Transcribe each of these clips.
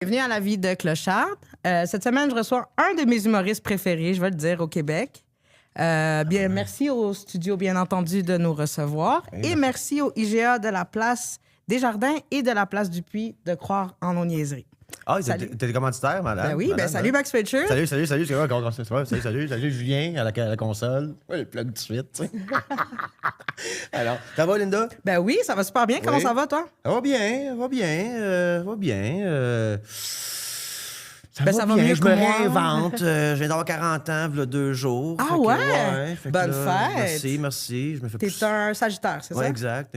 Bienvenue à la vie de Clochard. Cette semaine, je reçois un de mes humoristes préférés, je vais le dire, au Québec. Merci au studio, bien entendu, de nous recevoir. Et merci au IGA de la place Desjardins et de la place du Puy de croire en nos niaiseries. Ah, t'es commanditaire, madame? Ben oui, madame, salut Max Fletcher. Salut, salut, Julien à la console. Oui, plein de suite. Alors, ça va, Linda? Ben oui, ça va super bien. Comment ça va, toi? Ça va bien, va bien. Ça va mieux je que me moi. réinvente. Je viens d'avoir 40 ans, il y a 2 jours. Ah fait Bonne là, fête! Merci. Je me fais T'es un Sagittaire, c'est ça? Oui, exact.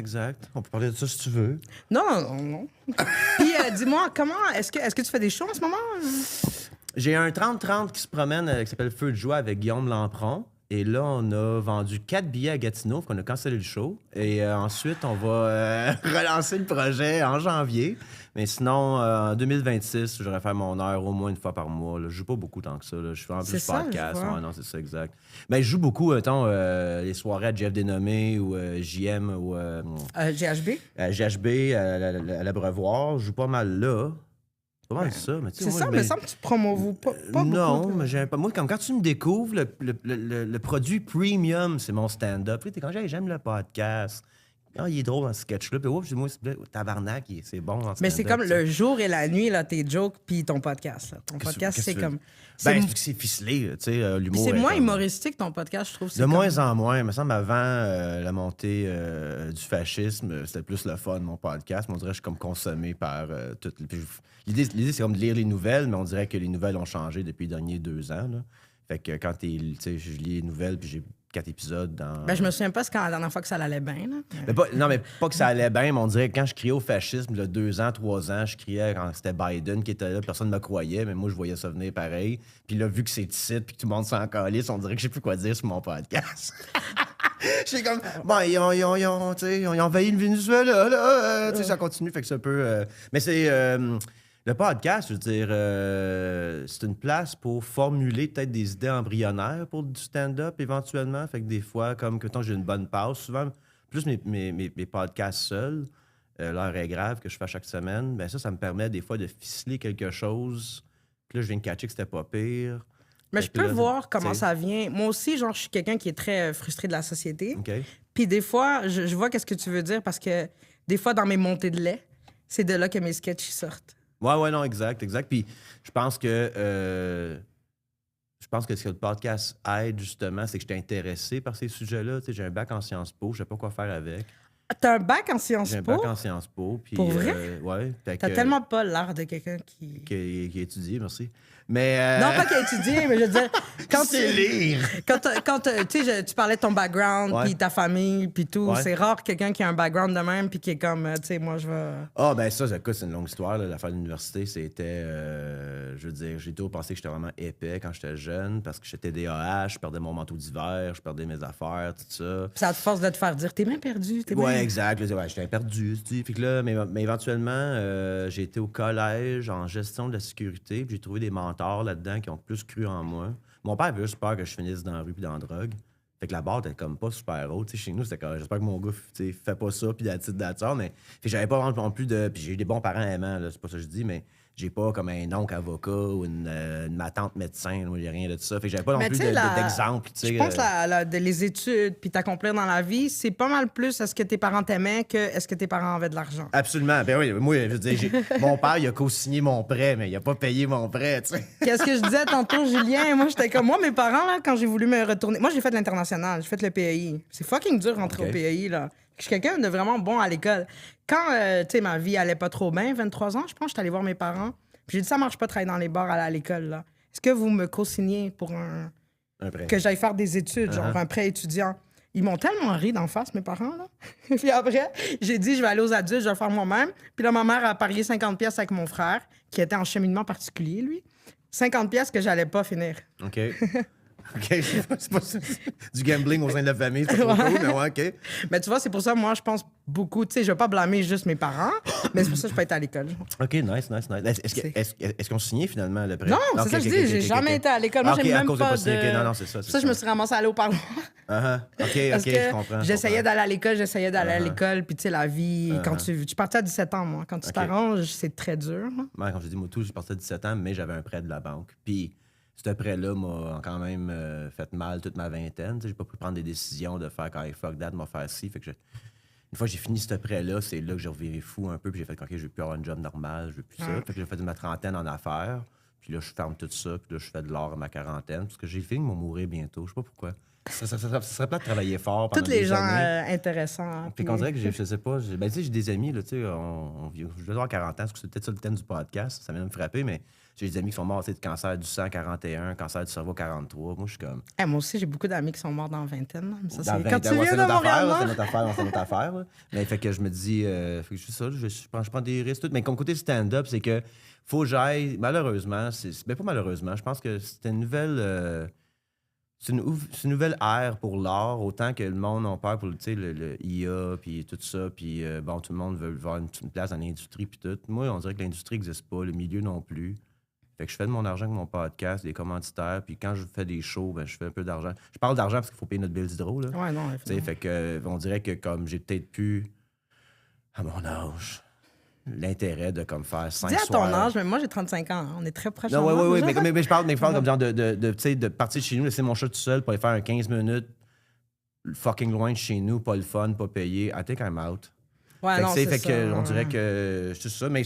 On peut parler de ça si tu veux. Non. Puis dis-moi, est-ce que tu fais des shows en ce moment? J'ai un 30-30 qui se promène, qui s'appelle Feu de joie avec Guillaume Lampron. Et là, on a vendu 4 billets à Gatineau, qu'on a cancellé le show. Et ensuite, on va relancer le projet en janvier. Mais sinon, en 2026, je devrais faire mon heure au moins une fois par mois. Là. Je joue pas beaucoup tant que ça. Là. Je fais en plus podcast. Non, c'est ça, exact. Mais je joue beaucoup, les soirées à Jeff Dénommé ou JM ou... GHB? GHB, à l'Abreuvoir. Je joue pas mal là. Ça, mais c'est ça, mais il me semble que tu promouves pas non, beaucoup. Mais j'aime pas. Moi, quand tu me découvres, le produit premium, c'est mon stand-up. Puis, quand j'aime le podcast. Ah, il est drôle dans ce sketch-là. Puis, moi, tabarnak, c'est bon dans ce mais c'est comme le jour et la nuit, là, tes jokes, puis ton podcast. Là. Ton podcast, c'est comme... c'est ficelé, tu sais, l'humour. C'est moins humoristique, ton podcast, je trouve. De moins en moins. Il me semble, avant la montée du fascisme, c'était plus le fun, mon podcast. Mais on dirait que je suis comme consommé par tout. L'idée, c'est comme de lire les nouvelles, mais on dirait que les nouvelles ont changé depuis les derniers 2 ans. Là. Fait que quand je lis les nouvelles, puis j'ai 4 épisodes dans... Ben, je me souviens pas, c'est quand la dernière fois que ça allait bien. Là. Mais pas que ça allait bien, mais on dirait que quand je criais au fascisme, là, 2 ans, 3 ans, je criais quand c'était Biden qui était là, personne ne me croyait, mais moi, je voyais ça venir pareil. Puis là, vu que c'est ici, puis que tout le monde s'en calisse, on dirait que je sais plus quoi dire sur mon podcast. J'étais comme, ils ont envahi le Venezuela, là. Ça continue, fait que c'est un peu... Mais c'est... le podcast, je veux dire, c'est une place pour formuler peut-être des idées embryonnaires pour du stand-up éventuellement. Fait que des fois, comme que j'ai une bonne pause, souvent, plus mes podcasts seuls, l'heure est grave que je fais chaque semaine, ben ça me permet des fois de ficeler quelque chose. Puis là, je viens de catcher que c'était pas pire. Mais je peux voir comment ça vient. Moi aussi, genre, je suis quelqu'un qui est très frustré de la société. Okay. Puis des fois, je vois qu'est-ce que tu veux dire parce que des fois, dans mes montées de lait, c'est de là que mes sketchs sortent. Ouais, non, exact. Puis je pense que ce que le podcast aide, justement, c'est que j'étais intéressé par ces sujets-là. Tu sais, j'ai un bac en Sciences Po, je sais pas quoi faire avec. T'as un bac en Sciences Po? J'ai un bac en Sciences Po. Puis, pour vrai? Ouais. T'as tellement pas l'air de quelqu'un qui a étudié, merci. Mais non, pas qui a étudié, mais je veux dire... Quand tu lire! Quand tu parlais de ton background, puis ta famille, puis tout, c'est rare quelqu'un qui a un background de même, puis qui est comme, tu sais, moi, je vais... Ah, ben ça, écoute, c'est une longue histoire. Là. L'affaire de l'université, c'était... je veux dire, j'ai toujours pensé que j'étais vraiment épais quand j'étais jeune, parce que j'étais TDAH, je perdais mon manteau d'hiver, je perdais mes affaires, tout ça. Puis ça te force de te faire dire, t'es bien perdu, Exact. Là, j'étais perdu. Fait que là, mais éventuellement, j'ai été au collège en gestion de la sécurité, puis j'ai trouvé des mentors là-dedans qui ont plus cru en moi. Mon père avait juste peur que je finisse dans la rue puis dans la drogue. Fait que la barre était comme pas super haute. Chez nous, c'était comme, j'espère que mon gars fait pas ça, puis d'attitude, mais j'avais pas non plus de... Puis j'ai eu des bons parents aimants, là, c'est pas ça que je dis, mais j'ai pas comme un oncle avocat ou ma tante médecin, il n'y a rien de ça. Fait que j'avais pas non plus d'exemple. Je pense que les études puis t'accomplir dans la vie, c'est pas mal plus est-ce que tes parents t'aimaient que est-ce que tes parents avaient de l'argent. Absolument. Ben oui, moi, je veux dire, mon père, il a co-signé mon prêt, mais il a pas payé mon prêt, tu sais. Qu'est-ce que je disais tantôt, Julien? Moi, j'étais comme... Moi, mes parents, là, quand j'ai voulu me retourner... Moi, j'ai fait l'international, j'ai fait le PAI. C'est fucking dur rentrer au PAI, là. Je suis quelqu'un de vraiment bon à l'école. Quand, tu sais, ma vie allait pas trop bien, 23 ans, je pense, j'étais allée voir mes parents. Puis j'ai dit, ça marche pas de travailler dans les bars à l'école, là. Est-ce que vous me co-signez pour un prêt? Que j'aille faire des études, genre un prêt étudiant? Ils m'ont tellement ri d'en face, mes parents, là. Puis après, j'ai dit, je vais aller aux adultes, je vais le faire moi-même. Puis là, ma mère a parié 50 pièces avec mon frère, qui était en cheminement particulier, lui. 50 pièces que j'allais pas finir. OK. C'est pas du gambling au sein de la famille, c'est pas trop cool, mais ouais, OK. Mais tu vois, c'est pour ça, moi, je pense beaucoup. Tu sais, je vais pas blâmer juste mes parents, mais c'est pour ça que je peux être à l'école. OK, nice. Est-ce qu'on signait finalement le prêt? Non, c'est ça que je dis, j'ai jamais été à l'école. Moi, j'aime même pas de... Non, c'est ça. Ça, je me suis ramassée à aller au parloir. OK, je comprends. J'essayais d'aller à l'école, puis tu sais, la vie, quand tu partais à 17 ans, moi. Quand tu t'arranges, c'est très dur. Ouais, quand je dis moi tout, j'ai parti à 17 ans, mais j'avais un prêt de la banque. Puis ce prêt-là m'a quand même fait mal toute ma vingtaine. J'ai pas pu prendre des décisions de faire quand fuck that, m'a faire ci. Fait que une fois que j'ai fini ce prêt-là, c'est là que j'ai reviré fou un peu. Puis j'ai fait, OK, je veux plus avoir un job normal, je veux plus ça. Fait que j'ai fait de ma trentaine en affaires. Puis là, je ferme tout ça. Puis là, je fais de l'art à ma quarantaine. Parce que j'ai fini de mourir bientôt. Je sais pas pourquoi. Ça serait pas de travailler fort pendant tous les des gens années. intéressants. Puis qu'on dirait que je sais pas. Ben, tu sais, j'ai des amis, là, tu sais, je vais avoir 40 ans, parce que c'est peut-être ça le thème du podcast. Ça vient de me frapper, mais j'ai des amis qui sont morts, tu sais, de cancer du sang 41, cancer du cerveau 43. Moi, je suis comme. Moi aussi, j'ai beaucoup d'amis qui sont morts dans la vingtaine. Mais ça, Dans c'est quand tu viens c'est de notre Montréal, affaire, c'est notre affaire. Là. Mais fait que je me dis, fait que je suis ça, je prends des risques, tout. Mais comme côté stand-up, c'est que faut que j'aille, malheureusement, ben pas malheureusement, je pense que c'était une nouvelle. C'est une nouvelle ère pour l'art, autant que le monde a peur pour le IA, puis tout ça, puis bon, tout le monde veut avoir une place dans l'industrie, puis tout. Moi, on dirait que l'industrie n'existe pas, le milieu non plus. Fait que je fais de mon argent avec mon podcast, des commanditaires, puis quand je fais des shows, ben, je fais un peu d'argent. Je parle d'argent parce qu'il faut payer notre bill d'hydro, là. Ouais, non, Fait que, on dirait que comme j'ai peut-être plus, à mon âge, l'intérêt de comme faire 5 Dis à soirs. ton âge, mais moi j'ai 35 ans. Hein. On est très proches. Non, oui, mais je parle comme genre de partir de chez nous, laisser mon chat tout seul pour aller faire un 15 minutes fucking loin de chez nous, pas le fun, pas payé. I think I'm out. Ouais, non, c'est ça. On dirait que c'est ça, mais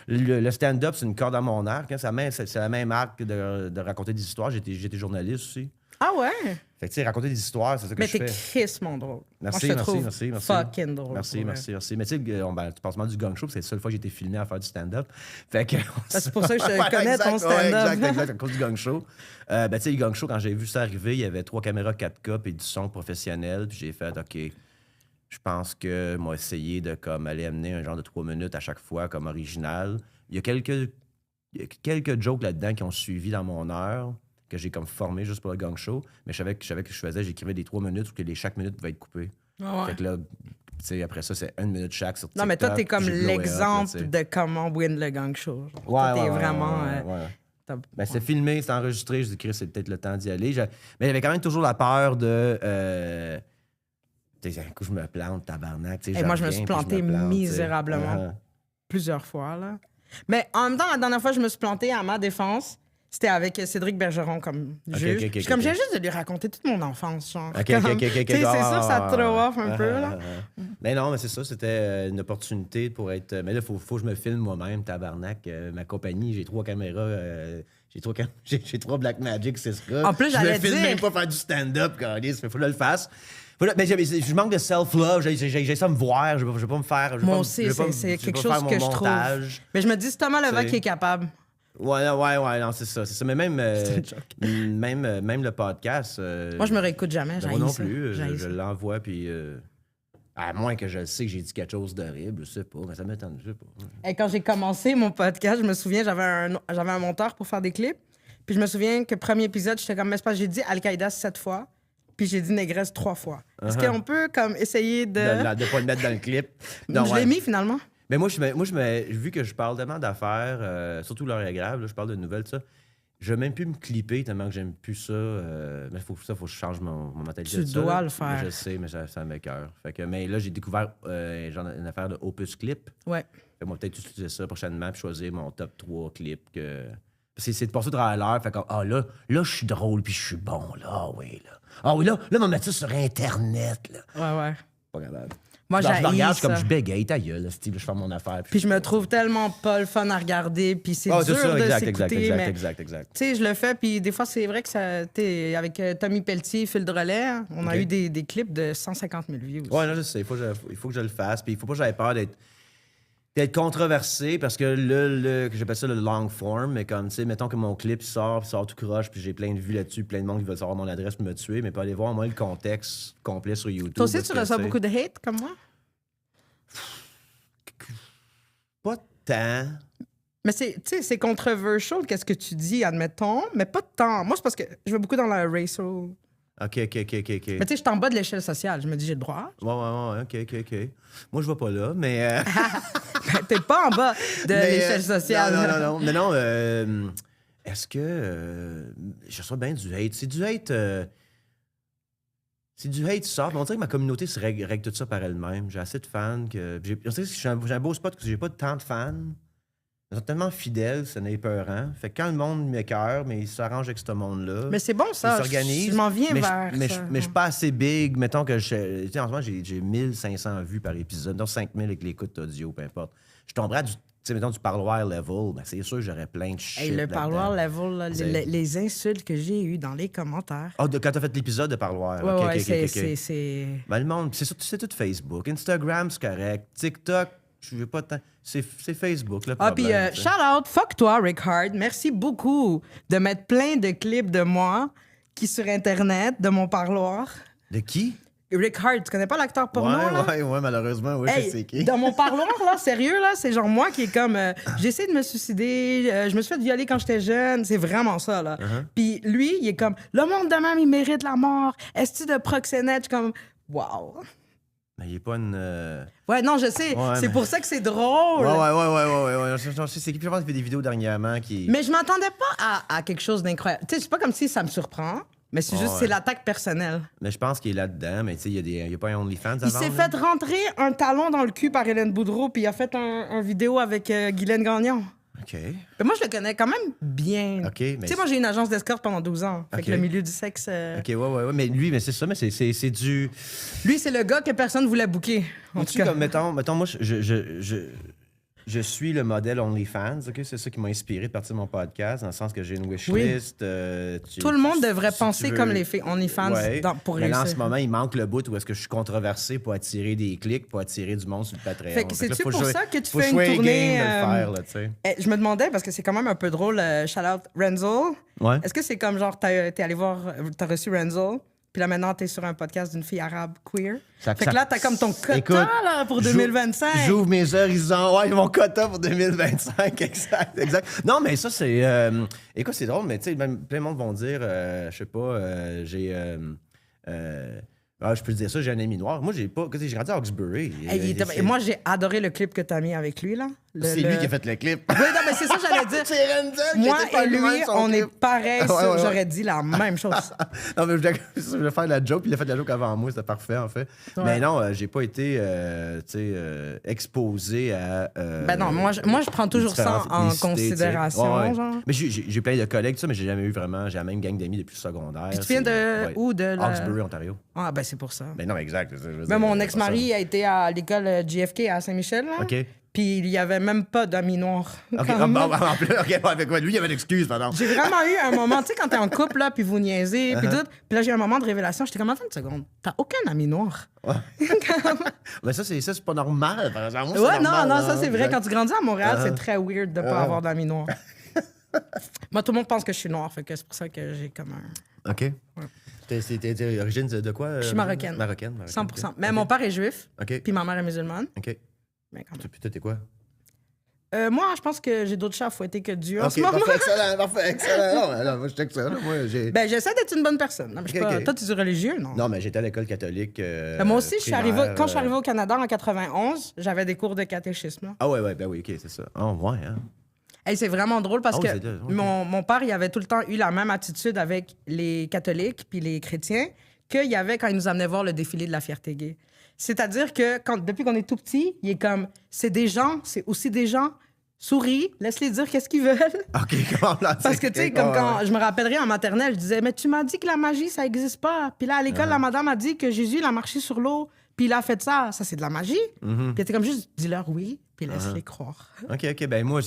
le stand-up, c'est une corde à mon arc. Hein, c'est la même arc de raconter des histoires. J'étais journaliste aussi. Ah ouais? Fait que tu sais, raconter des histoires, c'est ça que je fais. Mais t'es crissement drôle. Merci, moi, je te trouve merci. fucking drôle. Merci. Mais tu sais, tu penses mal du gang show, c'est la seule fois que j'ai été filmé à faire du stand-up. Fait que... C'est pour ça que je connais ton stand-up. Exact, à cause du gang show. Tu sais, le gang show, quand j'ai vu ça arriver, il y avait 3 caméras 4K et du son professionnel. Puis j'ai fait, OK, je pense que moi, essayer de comme aller amener un genre de 3 minutes à chaque fois comme original. Il y a quelques jokes là-dedans qui ont suivi dans mon heure, que j'ai comme formé juste pour le gang show, mais je savais que j'écrivais des 3 minutes ou que chaque minute pouvait être coupée. Ah ouais. Fait que là, tu sais, après ça, c'est 1 minute chaque sur TikTok. Non, mais toi, t'es comme j'ai blow l'exemple up, de comment win le gang show. Ouais, toi, t'es ouais, vraiment... ouais. Ben, c'est filmé, c'est enregistré. Je dis, Chris, c'est peut-être le temps d'y aller. Mais j'avais quand même toujours la peur de... Tu sais, un coup, je me plante, tabarnak. Et moi, je me suis planté misérablement plusieurs fois, là. Mais en même temps, la dernière fois, je me suis planté à ma défense. C'était avec Cédric Bergeron comme juge. J'ai juste de lui raconter toute mon enfance, genre. C'est sûr que ça te throw off un peu, là. Mais non, mais c'est ça, c'était une opportunité pour être... Mais là, il faut que je me filme moi-même, tabarnak. Ma compagnie, j'ai 3 caméras... J'ai 3 Blackmagic, c'est ça. En plus, j'allais dire... Je me filme même pas faire du stand-up, quand il faut que je le fasse. Mais je manque de self-love, j'ai ça me voir, je vais pas me faire... Moi aussi, c'est quelque chose que je trouve. Mais je me dis, c'est Thomas Levac qui est capable. Ouais, non, c'est ça. Mais même le podcast. Moi, je me réécoute jamais. Moi non plus. Je l'envoie, puis. À moins que je le sais que j'ai dit quelque chose d'horrible, je sais pas, mais ça m'étonne, je sais pas. Et quand j'ai commencé mon podcast, je me souviens, j'avais un monteur pour faire des clips. Puis je me souviens que le premier épisode, j'étais comme, j'ai dit Al-Qaïda 7 fois, puis j'ai dit Négresse 3 fois. Est-ce qu'on peut comme essayer de pas le mettre dans le clip? Non, je l'ai mis finalement. Mais moi, vu que je parle tellement d'affaires, surtout l'heure est grave, là, je parle de nouvelles, tout ça, je vais même plus me clipper tellement que j'aime plus ça. Mais faut que je change mon mentalité. Tu dois le faire. Je sais, mais ça m'écoeure. Mais là, j'ai découvert genre une affaire de Opus Clip. Ouais. Fait moi, peut-être utiliser ça prochainement puis choisir mon top 3 clips. C'est de passer à l'heure. Fait que, là, je suis drôle puis je suis bon. Là, oui, là. Ah oui, là, on va mettre ça sur Internet. Là. Ouais. Pas capable. Moi, je me regarde, comme je bégaye, ta gueule, Steve, je fais mon affaire. Puis je me trouve tellement pas le fun à regarder, puis c'est dur de s'écouter. Exact. Tu sais, je le fais, puis des fois, c'est vrai que ça... T'sais, avec Tommy Pelletier, Phil Drolet, on a eu des clips de 150 000 views. Ouais, non, je sais, il faut que je le fasse, puis il faut pas que j'aie peur d'être controversé, parce que j'appelle ça le long form, mais comme, tu sais, mettons que mon clip sort tout croche, puis j'ai plein de vues là-dessus, plein de monde qui veut savoir mon adresse pour me tuer, mais pas aller voir, moi, le contexte complet sur YouTube. Toi aussi, tu reçois beaucoup de hate, comme moi? Pas tant. Mais c'est controversial, qu'est-ce que tu dis, admettons, mais pas tant. Moi, c'est parce que je vais beaucoup dans la racial OK. Mais tu sais, je suis en bas de l'échelle sociale. Je me dis, j'ai le droit. Ouais, OK. Moi, je vais pas là, mais... T'es pas en bas de l'échelle sociale. Non. Mais non, est-ce que... je reçois bien du hate. C'est du hate... c'est du hate soft. On dirait que ma communauté se règle tout ça par elle-même. J'ai assez de fans que... On dirait que j'ai un beau spot parce que j'ai pas tant de fans. Ils sont tellement fidèles, ça n'est épeurant. Fait que quand le monde m'écoeure, mais il s'arrange avec ce monde-là. Mais c'est bon, ça. Ils s'organisent. Je m'en viens vers ça. Mais je suis pas assez big. Mettons que tu sais, en ce moment, j'ai 1500 vues par épisode, donc 5000 avec l'écoute audio, peu importe. Je tomberais du, tu sais, mettons, du parloir level. Ben, c'est sûr que j'aurais plein de shit. Hey, le là-dedans. parloir level, là, les insultes que j'ai eues dans les commentaires. Ah, quand t'as fait l'épisode de parloir. Ouais, OK. c'est... Ben, le monde, c'est tout Facebook. Instagram, c'est correct. TikTok, je veux pas tant... C'est Facebook, le problème. Ah, puis shout out, fuck toi, Rick Hard. Merci beaucoup de mettre plein de clips de moi qui sur Internet, de mon parloir. De qui? Rick Hard, tu connais pas l'acteur porno, là? Ouais, malheureusement, oui, Hey, je sais qui. dans mon parloir, là, sérieux, là, c'est genre moi qui est comme... j'essaie de me suicider, je me suis fait violer quand j'étais jeune, c'est vraiment ça, là. Puis lui, il est comme, le monde de même, il mérite la mort. Est-ce que de proxénète? Je suis comme, wow. Mais il est pas une... Ouais, non, je sais. Ouais, c'est mais- pour ça que c'est drôle. Ouais. Je sais qui. Je pense qu'il fait des vidéos dernièrement qui... Mais je m'attendais pas à quelque chose d'incroyable. Tu sais, c'est pas comme si ça me surprend, mais c'est juste, c'est l'attaque personnelle. Mais je pense qu'il est là-dedans, mais tu sais, il y a pas un OnlyFans Il s'est fait rentrer un talon dans le cul par Hélène Boudreau, puis il a fait un vidéo avec Guylaine Gagnon. OK. Mais moi, je le connais quand même bien. OK, mais... Tu sais, moi, j'ai une agence d'escorte pendant 12 ans. Fait que le milieu du sexe... OK, ouais. Mais lui, mais c'est ça, mais c'est du... Lui, c'est le gars que personne voulait booker. En tout Tu cas. comme, mettons, moi, je suis le modèle OnlyFans, OK? C'est ça qui m'a inspiré de partir de mon podcast, dans le sens que j'ai une wishlist. Tout le monde devrait penser comme les filles OnlyFans pour mais réussir. là, en ce moment, il manque le bout où est-ce que je suis controversé pour attirer des clics, pour attirer du monde sur le Patreon. Fait que c'est-tu là, pour ça que tu faut fais une jouer tournée... game de le faire, là, tu sais. Je me demandais, parce que c'est quand même un peu drôle, shout-out Renzo. Ouais. Est-ce que c'est comme genre, t'es allé voir, t'as reçu Renzo, puis là maintenant t'es sur un podcast d'une fille arabe queer. Fait que là, t'as comme ton quota Écoute, là, pour 2025. J'ouvre mes horizons. Ouais, mon quota pour 2025, exact. Non, mais ça, c'est... écoute, c'est drôle, mais tu sais, même plein de monde vont dire, je sais pas, j'ai... je peux te dire ça, j'ai un ami noir. Moi, j'ai pas... J'ai grandi à Hawkesbury. Et moi, j'ai adoré le clip que t'as mis avec lui, là. C'est lui qui a fait le clip. Oui, non, mais c'est ça que j'allais dire. C'est Renzo qui Moi était pas et lui, loin de son on clip. est pareil. Ouais. J'aurais dit la même chose. Non, mais je voulais faire la joke, puis il a fait la joke avant moi, c'était parfait, en fait. Ouais. Mais non, j'ai pas été, exposé à... Ben non, moi, je prends toujours ça en considération, Ouais. genre. Mais j'ai plein de collègues, tout ça, mais j'ai jamais eu vraiment... J'ai la même gang d'amis depuis le secondaire. Puis tu viens de où, de la... Hawkesbury, Ontario. Ah, ben c'est pour ça. Mais non, exact. Mais mon ex-mari a été à l'école JFK à Saint-Michel, là. OK. Puis il y avait même pas d'amis noirs. OK, Quand même. en plus, OK, avec quoi? Lui, il y avait l'excuse, pardon. J'ai vraiment eu un moment, tu sais, quand t'es en couple, là, puis vous niaisez, puis tout. Puis là, j'ai eu un moment de révélation. J'étais comme, attends une seconde, t'as aucun ami noir. Mais ça, c'est pas normal, par exemple. Moi, Ouais, c'est normal, non, ça, c'est vrai. exact. Quand tu grandis à Montréal, c'est très weird de pas avoir d'amis noirs. Moi, tout le monde pense que je suis noire, fait que c'est pour ça que j'ai comme un... OK. T'es origine de quoi? Je suis marocaine. Marocaine. 100%. OK. Mais mon père est juif, OK. puis ma mère est musulmane. OK. Mais quand même. Puis toi, t'es quoi? Moi, je pense que j'ai d'autres chats à fouetter que Dieu en OK, ce moment. parfait, excellent. Non, moi, je check ça. Là. Moi, Ben, j'essaie d'être une bonne personne. Non, mais je suis pas... OK. Toi, tu es religieux, non? Non, mais j'étais à l'école catholique. Ben, moi aussi, quand je suis arrivé au Canada en 91, j'avais des cours de catéchisme. Là. Ah ouais, ben oui, OK, c'est ça. Ah ouais, hein? Hey, c'est vraiment drôle parce Oh, que c'est de- OK. mon père, il avait tout le temps eu la même attitude avec les catholiques puis les chrétiens qu'il y avait quand il nous amenait voir le défilé de la fierté gay. C'est-à-dire que depuis qu'on est tout petit, il est comme, c'est des gens, c'est aussi des gens, souris, laisse-les dire qu'est-ce qu'ils veulent. OK, comment là? Parce que, tu sais, comme quand je me rappellerai en maternelle, je disais, mais tu m'as dit que la magie, ça n'existe pas. Puis là, à l'école, la madame a dit que Jésus, il a marché sur l'eau, puis il a fait ça. Ça, c'est de la magie. Puis elle était comme juste, dis-leur oui, puis laisse-les croire. OK, ben moi,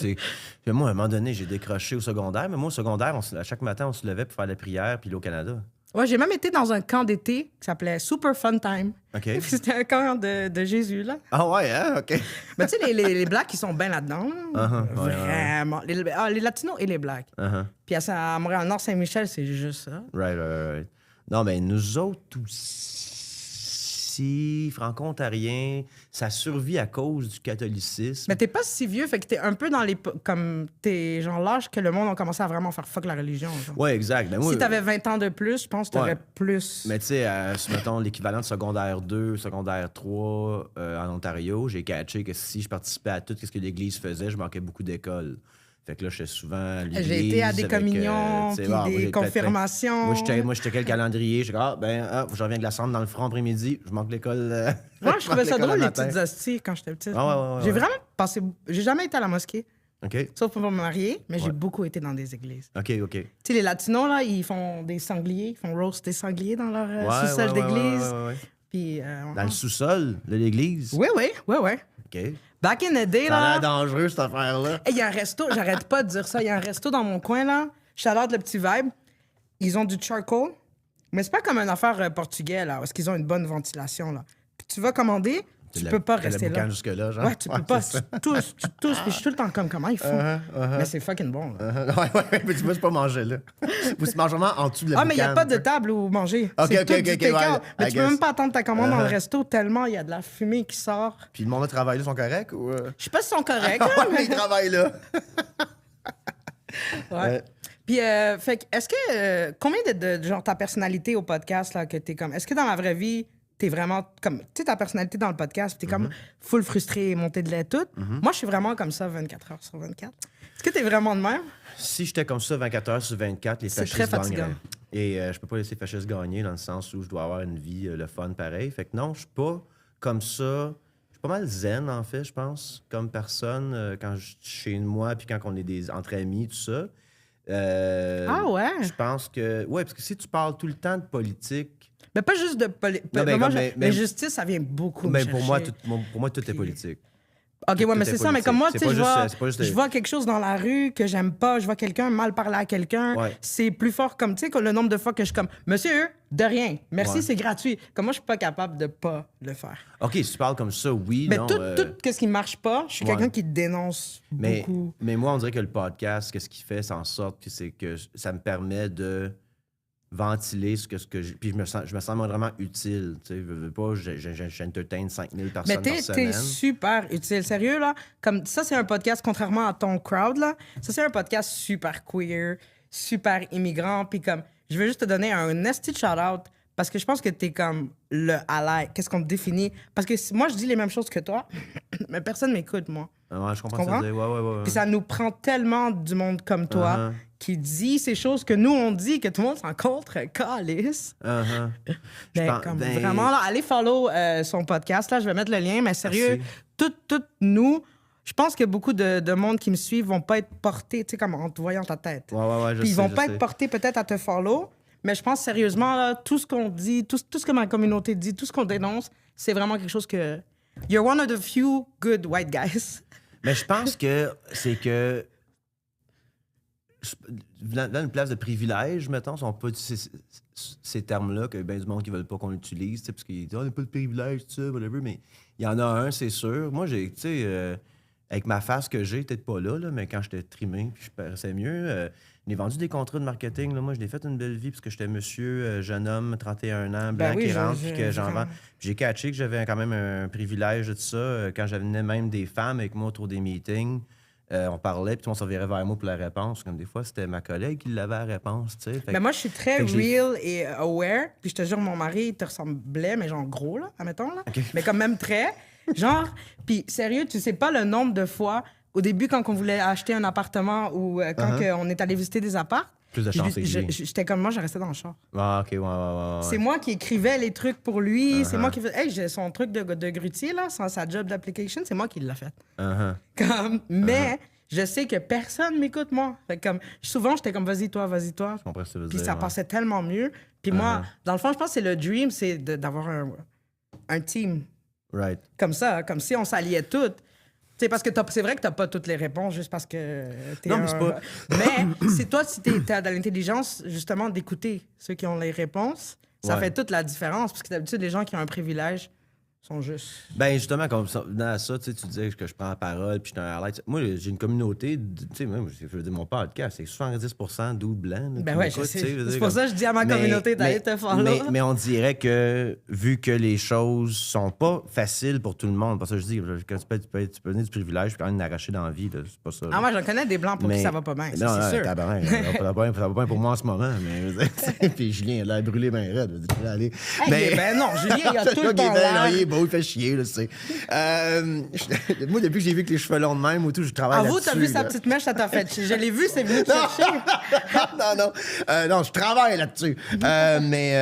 moi, à un moment donné, j'ai décroché au secondaire, mais moi, au secondaire, à chaque matin, on se levait pour faire la prière, puis aller au Canada. Ouais, j'ai même été dans un camp d'été qui s'appelait Super Fun Time. OK. Puis c'était un camp de Jésus, là. Ah ouais, hein? OK. Mais tu sais, les Blacks, ils sont bien là-dedans. Là. Ouais, Vraiment. Les Latinos et les Blacks. Puis à Montréal-Nord, Saint-Michel, c'est juste ça. Right. Non, mais nous autres aussi, petit, franco-ontarien. Ça survit à cause du catholicisme. Mais t'es pas si vieux, fait que t'es un peu dans les... Comme t'es genre l'âge que le monde a commencé à vraiment faire fuck la religion. Genre. Ouais, exact. Ben, moi, Si t'avais 20 ans de plus, je pense que t'aurais ouais. plus... Mais tu sais, mettons l'équivalent de secondaire 2, secondaire 3 en Ontario, j'ai catché que si je participais à tout ce que l'Église faisait, je manquais beaucoup d'écoles. Fait que là, j'étais souvent à l'église. J'ai été à des communions, puis des confirmations. Moi, je checkais le calendrier. Je disais, je reviens de la cendre dans le front après-midi. Je manque l'école. Moi, je trouvais ça drôle, les petites hosties, quand j'étais petite. J'ai vraiment passé... J'ai jamais été à la mosquée. OK. Sauf pour me marier, mais j'ai beaucoup été dans des églises. OK. Tu sais, les Latinos, là, ils font des sangliers, ils font roast des sangliers dans leur sous-sol d'église. Ouais. Puis, dans le sous-sol de l'église? Oui. OK. Back in the day, Ça a là... l'air dangereux, cette affaire-là. Il y a un resto, j'arrête pas de dire ça, il y a un resto dans mon coin, là. Shout-out le petit vibe. Ils ont du charcoal, mais c'est pas comme une affaire portugais, là, parce qu'ils ont une bonne ventilation, là. Puis tu vas commander... Tu peux pas rester là. Jusque-là, genre. Ouais, tu peux pas. Tu tousses. Puis je suis tout le temps comme, comment ils font? Mais c'est fucking bon. Là. Ouais, mais tu peux pas manger là. Vous se mangez vraiment en dessous de la mais il n'y a pas de table où manger. Ok, c'est tout du ouais, take-out. Mais tu peux guess. même pas attendre ta commande dans le resto tellement il y a de la fumée qui sort. Puis le monde de travail là sont corrects ou. Je sais pas s'ils sont corrects. Ouais, là, mais ils travaillent là. Ouais. Puis, fait que, est-ce que. Combien de genre ta personnalité au podcast, là, que t'es comme. Est-ce que dans la vraie vie, t'es vraiment comme. Tu sais, ta personnalité dans le podcast, t'es comme full frustré, monté de lait, tout. Moi, je suis vraiment comme ça 24 heures sur 24. Est-ce que t'es vraiment de même? Si j'étais comme ça 24 heures sur 24, les C'est fascistes très fatigant. gagneraient. Et je peux pas laisser les fascistes gagner dans le sens où je dois avoir une vie, le fun pareil. Fait que non, je suis pas comme ça. Je suis pas mal zen, en fait, je pense, comme personne, quand je suis chez moi, puis quand on est entre amis, tout ça. Ah ouais? Je pense que... Ouais, parce que si tu parles tout le temps de politique... Mais pas juste de Non, mais moi, comme- mais justice, ça vient beaucoup Mais me pour moi, chercher. tout est politique. OK, ouais, mais tout est c'est ça. Mais politique. comme moi, C'est tu sais, pas c'est pas juste je vois quelque chose dans la rue que j'aime pas, je vois quelqu'un mal parler à quelqu'un. Ouais. C'est plus fort comme, tu sais, que le nombre de fois que je suis comme, monsieur, de rien. Merci, Ouais. c'est gratuit. Comme moi, je suis pas capable de pas le faire. OK, si tu parles comme ça, oui, Mais non. tout ce qui marche pas, je suis Ouais. quelqu'un qui dénonce Mais, beaucoup. mais moi, on dirait que le podcast, qu'est-ce qu'il fait, c'est en sorte que c'est que ça me permet de ventiler ce que je... Puis je me sens vraiment utile. Tu sais, veux pas, j'entertain 5000 personnes Mais par t'es semaine. super utile. Sérieux, là. Comme ça, c'est un podcast, contrairement à ton crowd, là. Ça, c'est un podcast super queer, super immigrant. Puis comme, je veux juste te donner un nasty shout-out parce que je pense que t'es comme le ally. Qu'est-ce qu'on te définit? Parce que moi, je dis les mêmes choses que toi, mais personne m'écoute, moi. Ouais, je comprends Tu comprends? ça. Ouais. Puis ça nous prend tellement du monde comme toi qui dit ces choses que nous, on dit, que tout le monde s'en contre, calice. Mais comme vraiment, là, allez follow son podcast, là, je vais mettre le lien, mais sérieux, toutes nous, je pense que beaucoup de monde qui me suivent vont pas être portés, tu sais, comme en te voyant ta tête. Ouais, Puis ils vont pas être portés peut-être à te follow, mais je pense sérieusement, là, tout ce qu'on dit, tout ce que ma communauté dit, tout ce qu'on dénonce, c'est vraiment quelque chose que... You're one of the few good white guys. Mais je pense que c'est que... Dans une place de privilège, mettons, sont pas ces termes-là que ben du monde qui veulent pas qu'on l'utilise, parce qu'ils disent « on n'a pas de privilège, tout ça, whatever », mais il y en a un, c'est sûr. Moi, j'ai, tu sais, avec ma face que j'ai, peut-être pas là, mais quand j'étais trimé puis je paraissais mieux, j'ai vendu des contrats de marketing. Là. Moi, je l'ai fait une belle vie parce que j'étais monsieur, jeune homme, 31 ans, blanc qui rentre, puis que j'en vends. J'ai catché que j'avais quand même un privilège de ça. Quand j'avais même des femmes avec moi autour des meetings, on parlait, puis tout le monde se revirait vers moi pour la réponse. Comme des fois, c'était ma collègue qui l'avait la réponse, tu sais. Mais moi, je suis très real et aware. Puis je te jure, mon mari, il te ressemblait, mais genre gros, là, admettons, là. Okay. Mais quand même très. Genre, puis sérieux, tu sais pas le nombre de fois, au début, quand on voulait acheter un appartement ou quand on est allé visiter des apparts, plus de chance, j'étais comme moi, je restais dans le char. Ah, OK, ouais. C'est moi qui écrivais les trucs pour lui. C'est moi qui faisais... Hey, j'ai son truc de grutier, là, sa job d'application, c'est moi qui l'a fait. Mais je sais que personne m'écoute, moi. Fait que, comme, souvent, j'étais comme, vas-y, toi. Je comprends ce que tu veux Puis dire, ça passait tellement mieux. Puis moi, dans le fond, je pense que c'est le dream, c'est d'avoir un team. Right. Comme ça, comme si on s'alliait toutes. T'sais, parce que c'est vrai que t'as pas toutes les réponses juste parce que t'es non, mais c'est pas... Mais c'est toi, si t'as de l'intelligence, justement, d'écouter ceux qui ont les réponses, ça fait toute la différence. Parce que d'habitude, les gens qui ont un privilège sont juste. Ben justement, comme ça, dans ça, tu disais que je prends la parole, puis je suis un highlight. Moi, j'ai une communauté, tu sais, même, je veux dire, mon podcast, c'est 70% d'où blanc. Ben ouais, je sais. C'est pour ça que je dis à ma communauté d'aller te faire là. Mais on dirait que, vu que les choses sont pas faciles pour tout le monde, parce que je dis, quand tu peux venir du privilège, puis quand même arracher dans la vie, là, c'est pas ça. Ah, moi, j'en connais des blancs pour qui ça va pas bien, c'est sûr. Ça va pas bien pour moi en ce moment, mais puis Julien, il a l'air brûlé bien raide. Aller. Hey, ben non, Julien, il a tout le temps l'air. Il est beau, il fait chier, là, tu sais. Moi, depuis que j'ai vu que les cheveux longs de même ou tout, je travaille là-dessus. T'as vu sa petite mèche, ça t'a fait chier. Je l'ai vu, c'est venu te chercher. non, je travaille là-dessus. Mais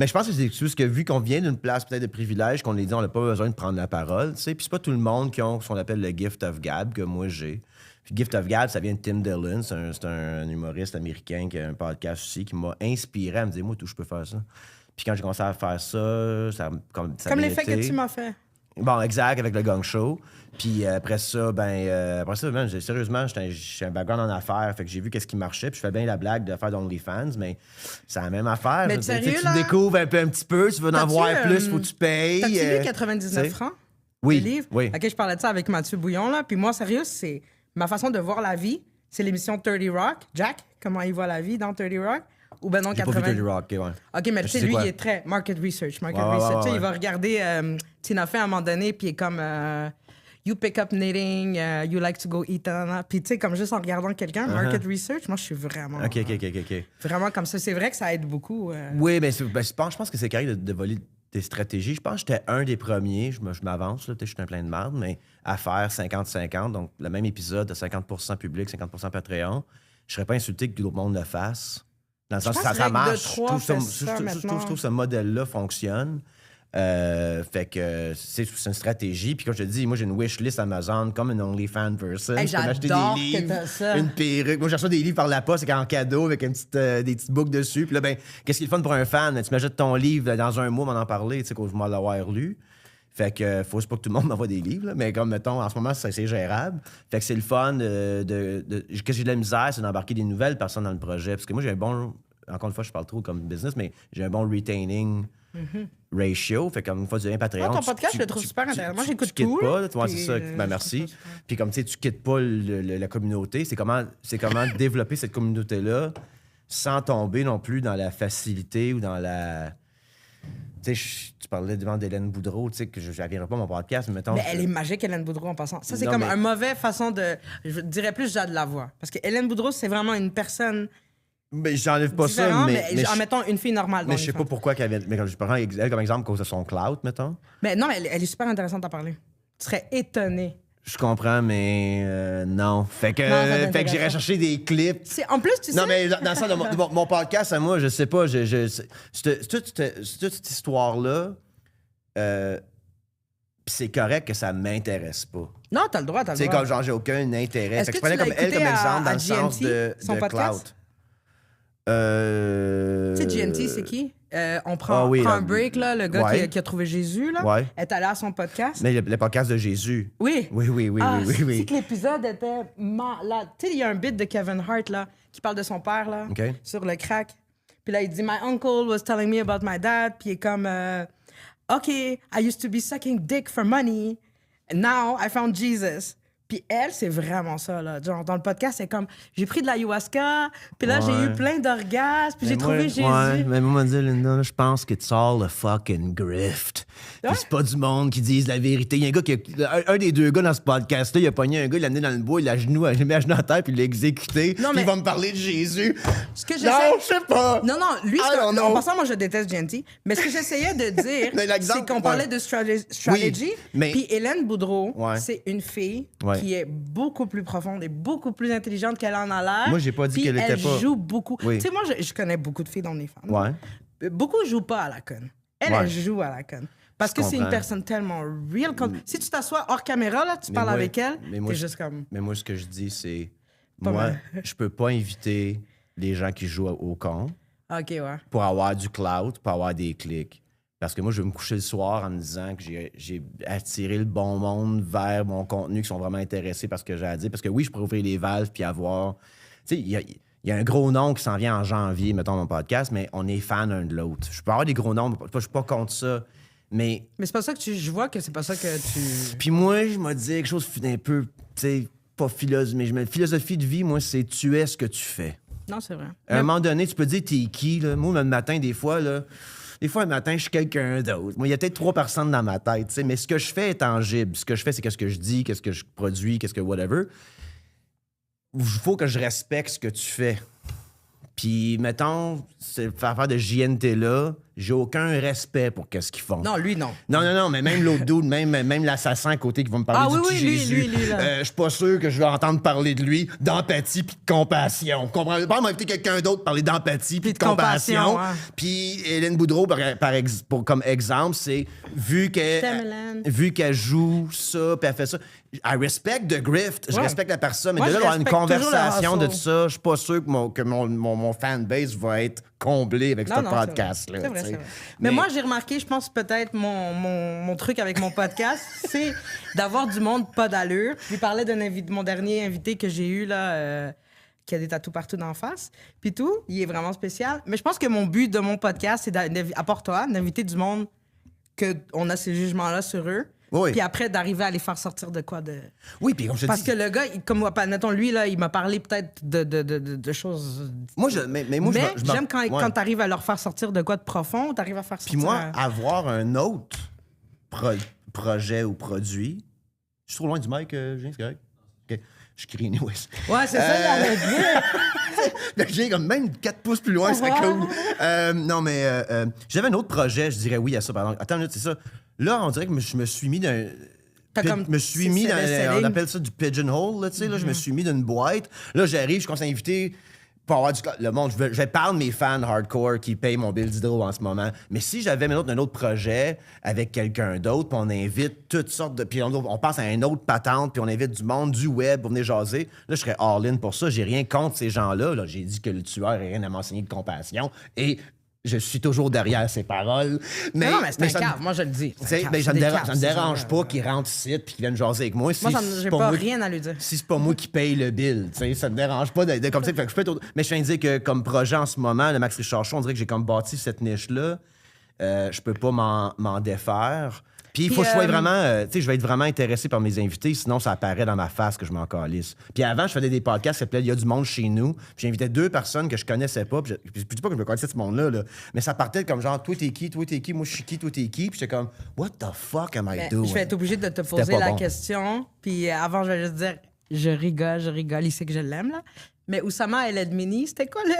je pense que c'est juste que vu qu'on vient d'une place peut-être de privilège, qu'on est dit on n'a pas besoin de prendre la parole, tu sais. Puis c'est pas tout le monde qui a ce qu'on appelle le gift of gab, que moi j'ai. Puis Gift of Gab, ça vient de Tim Dillon, c'est un humoriste américain qui a un podcast aussi, qui m'a inspiré à me dire, moi, tout, je peux faire ça. Puis quand j'ai commencé à faire ça comme l'effet que tu m'as fait. Bon, exact, avec le Gong Show. Puis après ça, sérieusement, j'ai un background en affaires, fait que j'ai vu qu'est-ce qui marchait, puis je fais bien la blague de faire d'OnlyFans, mais c'est la même affaire. Mais sérieux, tu découvres un petit peu, tu veux en voir plus, faut que tu payes. T'as-tu lu 99 francs? Oui, le livre? oui. OK, je parlais de ça avec Mathieu Bouillon, là, puis moi, sérieux, c'est ma façon de voir la vie, c'est l'émission 30 Rock. Jack, comment il voit la vie dans 30 Rock? Ou ben non, 80... J'ai pas vu 30 Rock, ouais. OK, mais tu sais, lui, il est très market research. Tu sais, il va regarder Tina Fey à un moment donné, puis il est comme You pick up knitting, you like to go eat, puis tu sais, comme juste en regardant quelqu'un, market research, moi, je suis vraiment... OK. Vraiment comme ça. C'est vrai que ça aide beaucoup. Oui, mais je pense que c'est correct de voler des stratégies. Je pense que j'étais un des premiers, je m'avance, là, je suis un plein de marde, mais à faire 50-50, donc le même épisode de 50% public, 50% Patreon, je serais pas insulté que tout le monde le fasse. Dans le sens que ça marche. Je trouve ce modèle-là fonctionne. Fait que c'est une stratégie. Puis comme je te dis, moi, j'ai une wishlist Amazon comme une OnlyFans person. Hey, je peux m'acheter des livres, ça. une perruque. Moi, j'achète des livres par la poste en cadeau avec des petites boucles dessus. Puis là, ben, qu'est-ce qui est le fun pour un fan? Tu m'achètes ton livre dans un mois, m'en parler, tu sais, qu'on va l'avoir lu. Fait que faut pas que tout le monde m'envoie des livres, là, mais comme, mettons, en ce moment, c'est gérable. Fait que c'est le fun que j'ai de la misère, c'est d'embarquer des nouvelles personnes dans le projet. Parce que moi, j'ai un bon... Encore une fois, je parle trop comme business, mais j'ai un bon retaining ratio. Fait comme une fois, tu deviens Patreon... ton podcast, je le trouve super intéressant. Moi, j'écoute tout. Tu quittes pas, puis, c'est ça. Ben, merci. Puis comme, tu sais, tu quittes pas la communauté. C'est comment développer cette communauté-là sans tomber non plus dans la facilité ou dans la... Tu sais, tu parlais devant d'Hélène Boudreau, tu sais, que je ne viendrai pas à mon podcast, mais mettons... Mais elle est magique, Hélène Boudreau, en passant. Ça, c'est comme une mauvaise façon de... Je dirais plus Jade Lavoie. Parce que Hélène Boudreau, c'est vraiment une personne... Mais j'enlève pas ça, mais en mettant une fille normale. Mais je sais pas pourquoi qu'elle vient... Mais quand je prends elle comme exemple, à cause de son clout, mettons. Mais non, mais elle est super intéressante à parler. Tu serais étonné. Je comprends, mais non. Fait que j'irais chercher des clips. En plus, tu sais... Non, mais dans le sens de mon podcast, à moi, je sais pas, toute cette histoire-là, c'est correct que ça m'intéresse pas. Non, t'as le droit, C'est comme genre, j'ai aucun intérêt. Est-ce que je prenais comme elle comme exemple dans le sens de clout. Tu sais, GNT, c'est qui? On prend un break, là, le gars qui a trouvé Jésus, là, est allé à son podcast. Mais le podcast de Jésus. Oui. Oui. C'est que l'épisode était malade. Tu sais, il y a un bit de Kevin Hart, là, qui parle de son père, là, sur le crack. Puis là, il dit, My uncle was telling me about my dad. Puis il est comme, OK, I used to be sucking dick for money. Now I found Jesus. Puis elle, c'est vraiment ça, là. Genre, dans le podcast, c'est comme, j'ai pris de l'ayahuasca, puis là, j'ai eu plein d'orgasmes, puis j'ai trouvé Jésus. Ouais, mais moi, dit, Linda, je pense que it's all a fucking grift. Puis c'est pas du monde qui disent la vérité. Il y a un gars un des deux gars dans ce podcast-là, il a pogné un gars, il l'a amené dans le bois, il l'a mis à genoux à terre, puis il l'a exécuté. Puis il va me parler de Jésus. Non, je sais pas. Non, lui, en passant, moi, je déteste Genty. Mais ce que j'essayais de dire, c'est qu'on parlait de strategy. Puis Hélène Boudreau, c'est une fille qui est beaucoup plus profonde et beaucoup plus intelligente qu'elle en a l'air. Moi, j'ai pas dit qu'elle était pas... Elle joue beaucoup. Tu sais, moi, je connais beaucoup de filles dans les femmes. Ouais. Beaucoup jouent pas à la conne. Elle joue à la conne. Parce que c'est une personne tellement real. Si tu t'assois hors caméra, là, tu parles avec elle, t'es juste comme... Mais moi, ce que je dis, c'est... Moi, je peux pas inviter les gens qui jouent au con pour avoir du clout, pour avoir des clics. Parce que moi, je vais me coucher le soir en me disant que j'ai attiré le bon monde vers mon contenu, qui sont vraiment intéressés par ce que j'ai à dire. Parce que oui, je pourrais ouvrir les valves puis avoir... Tu sais, il y a un gros nom qui s'en vient en janvier, mettons, mon podcast, mais on est fan l'un de l'autre. Je peux avoir des gros noms, je suis pas contre ça. Mais c'est pas ça que je vois que c'est pas ça que tu... puis moi, je me dis quelque chose d'un peu, tu sais, pas philosophe, mais philosophie de vie, moi, c'est tu es ce que tu fais. Non, c'est vrai. À un moment donné, tu peux dire t'es qui, là. Moi, le matin, des fois, le matin, je suis quelqu'un d'autre. Moi, il y a peut-être 3 personnes dans ma tête, tu sais, mais ce que je fais est tangible. Ce que je fais, c'est qu'est-ce que je dis, qu'est-ce que je produis, qu'est-ce que whatever. Il faut que je respecte ce que tu fais. Puis, mettons, cette affaire de JNT là, j'ai aucun respect pour qu'est-ce qu'ils font. Non, lui, non. Non, mais même l'autre dude, même l'assassin à côté qui va me parler du petit Jésus. Lui, là. Je suis pas sûr que je vais entendre parler de lui d'empathie puis de compassion. Comprends? Pas m'inviter quelqu'un d'autre parler d'empathie puis de compassion. Ouais. Puis Hélène Boudreau, comme exemple, c'est vu qu'elle joue ça puis elle fait ça. I respect the grift, je respecte la personne, mais moi, de là, avoir une conversation de hustle. ça, je suis pas sûr que mon fanbase va être comblé avec ce podcast-là. C'est vrai. Mais moi, j'ai remarqué, je pense peut-être mon truc avec mon podcast, c'est d'avoir du monde pas d'allure. Je lui parlais mon dernier invité que j'ai eu, là, qui a des tatous partout d'en face, puis tout. Il est vraiment spécial. Mais je pense que mon but de mon podcast, c'est, à part toi, d'inviter du monde qu'on a ces jugements-là sur eux. Oui. Puis après, d'arriver à les faire sortir de quoi de... Oui, puis comme je te Parce dis... que le gars, comme, mettons, lui, là, il m'a parlé peut-être de choses... Moi, mais je j'aime quand t'arrives à leur faire sortir de quoi de profond, t'arrives à faire sortir... Puis moi, avoir un autre projet ou produit... Je suis trop loin du mic, Julien, c'est correct? OK. Je crie, anyways. Ouais, c'est ça, j'allais dire. J'ai comme même 4 pouces plus loin, c'est cool. Non, mais j'avais un autre projet, je dirais oui à ça, pardon. Attends une minute, c'est ça. Là, on dirait que je me suis mis dans... on appelle ça du pigeonhole, là, tu sais. Là, je me suis mis dans une boîte. Là, j'arrive, je commence à inviter pour avoir le monde. Je vais parler de mes fans hardcore qui payent mon bill d'hydro en ce moment. Mais si j'avais un autre projet avec quelqu'un d'autre, puis on invite toutes sortes de... Puis on passe à une autre patente, puis on invite du monde, du web pour venir jaser, là, je serais all-in pour ça. J'ai rien contre ces gens-là. Là, j'ai dit que le tueur n'a rien à m'enseigner de compassion. Et... je suis toujours derrière ses paroles. Mais, non, mais c'est un cave, moi je le dis. Ça me dérange pas qu'il rentre ici et qu'il vienne jaser avec moi. Moi, j'ai pas rien à lui dire. Si c'est pas moi qui paye le bill, ça me dérange pas d'être comme ça. Fait que mais je viens de dire que comme projet en ce moment, le Max Richard Show, on dirait que j'ai comme bâti cette niche-là. Je peux pas m'en défaire. Puis il faut que je sois vraiment... tu sais, je vais être vraiment intéressé par mes invités, sinon ça apparaît dans ma face que je m'en calisse. Puis avant, je faisais des podcasts qui s'appelaient « Il y a du monde chez nous ». Puis j'invitais 2 personnes que je connaissais pas. Puis je dis pas que je me connaissais ce monde-là, là, mais ça partait comme genre « Toi, t'es qui? Toi, t'es qui? Moi, je suis qui? Toi, t'es qui? » Puis j'étais comme « What the fuck am I doing? » Je vais être obligé de te poser la question. Puis avant, je vais juste dire « Je rigole, il sait que je l'aime, là. » Mais Oussama El Edmini, c'était quoi le...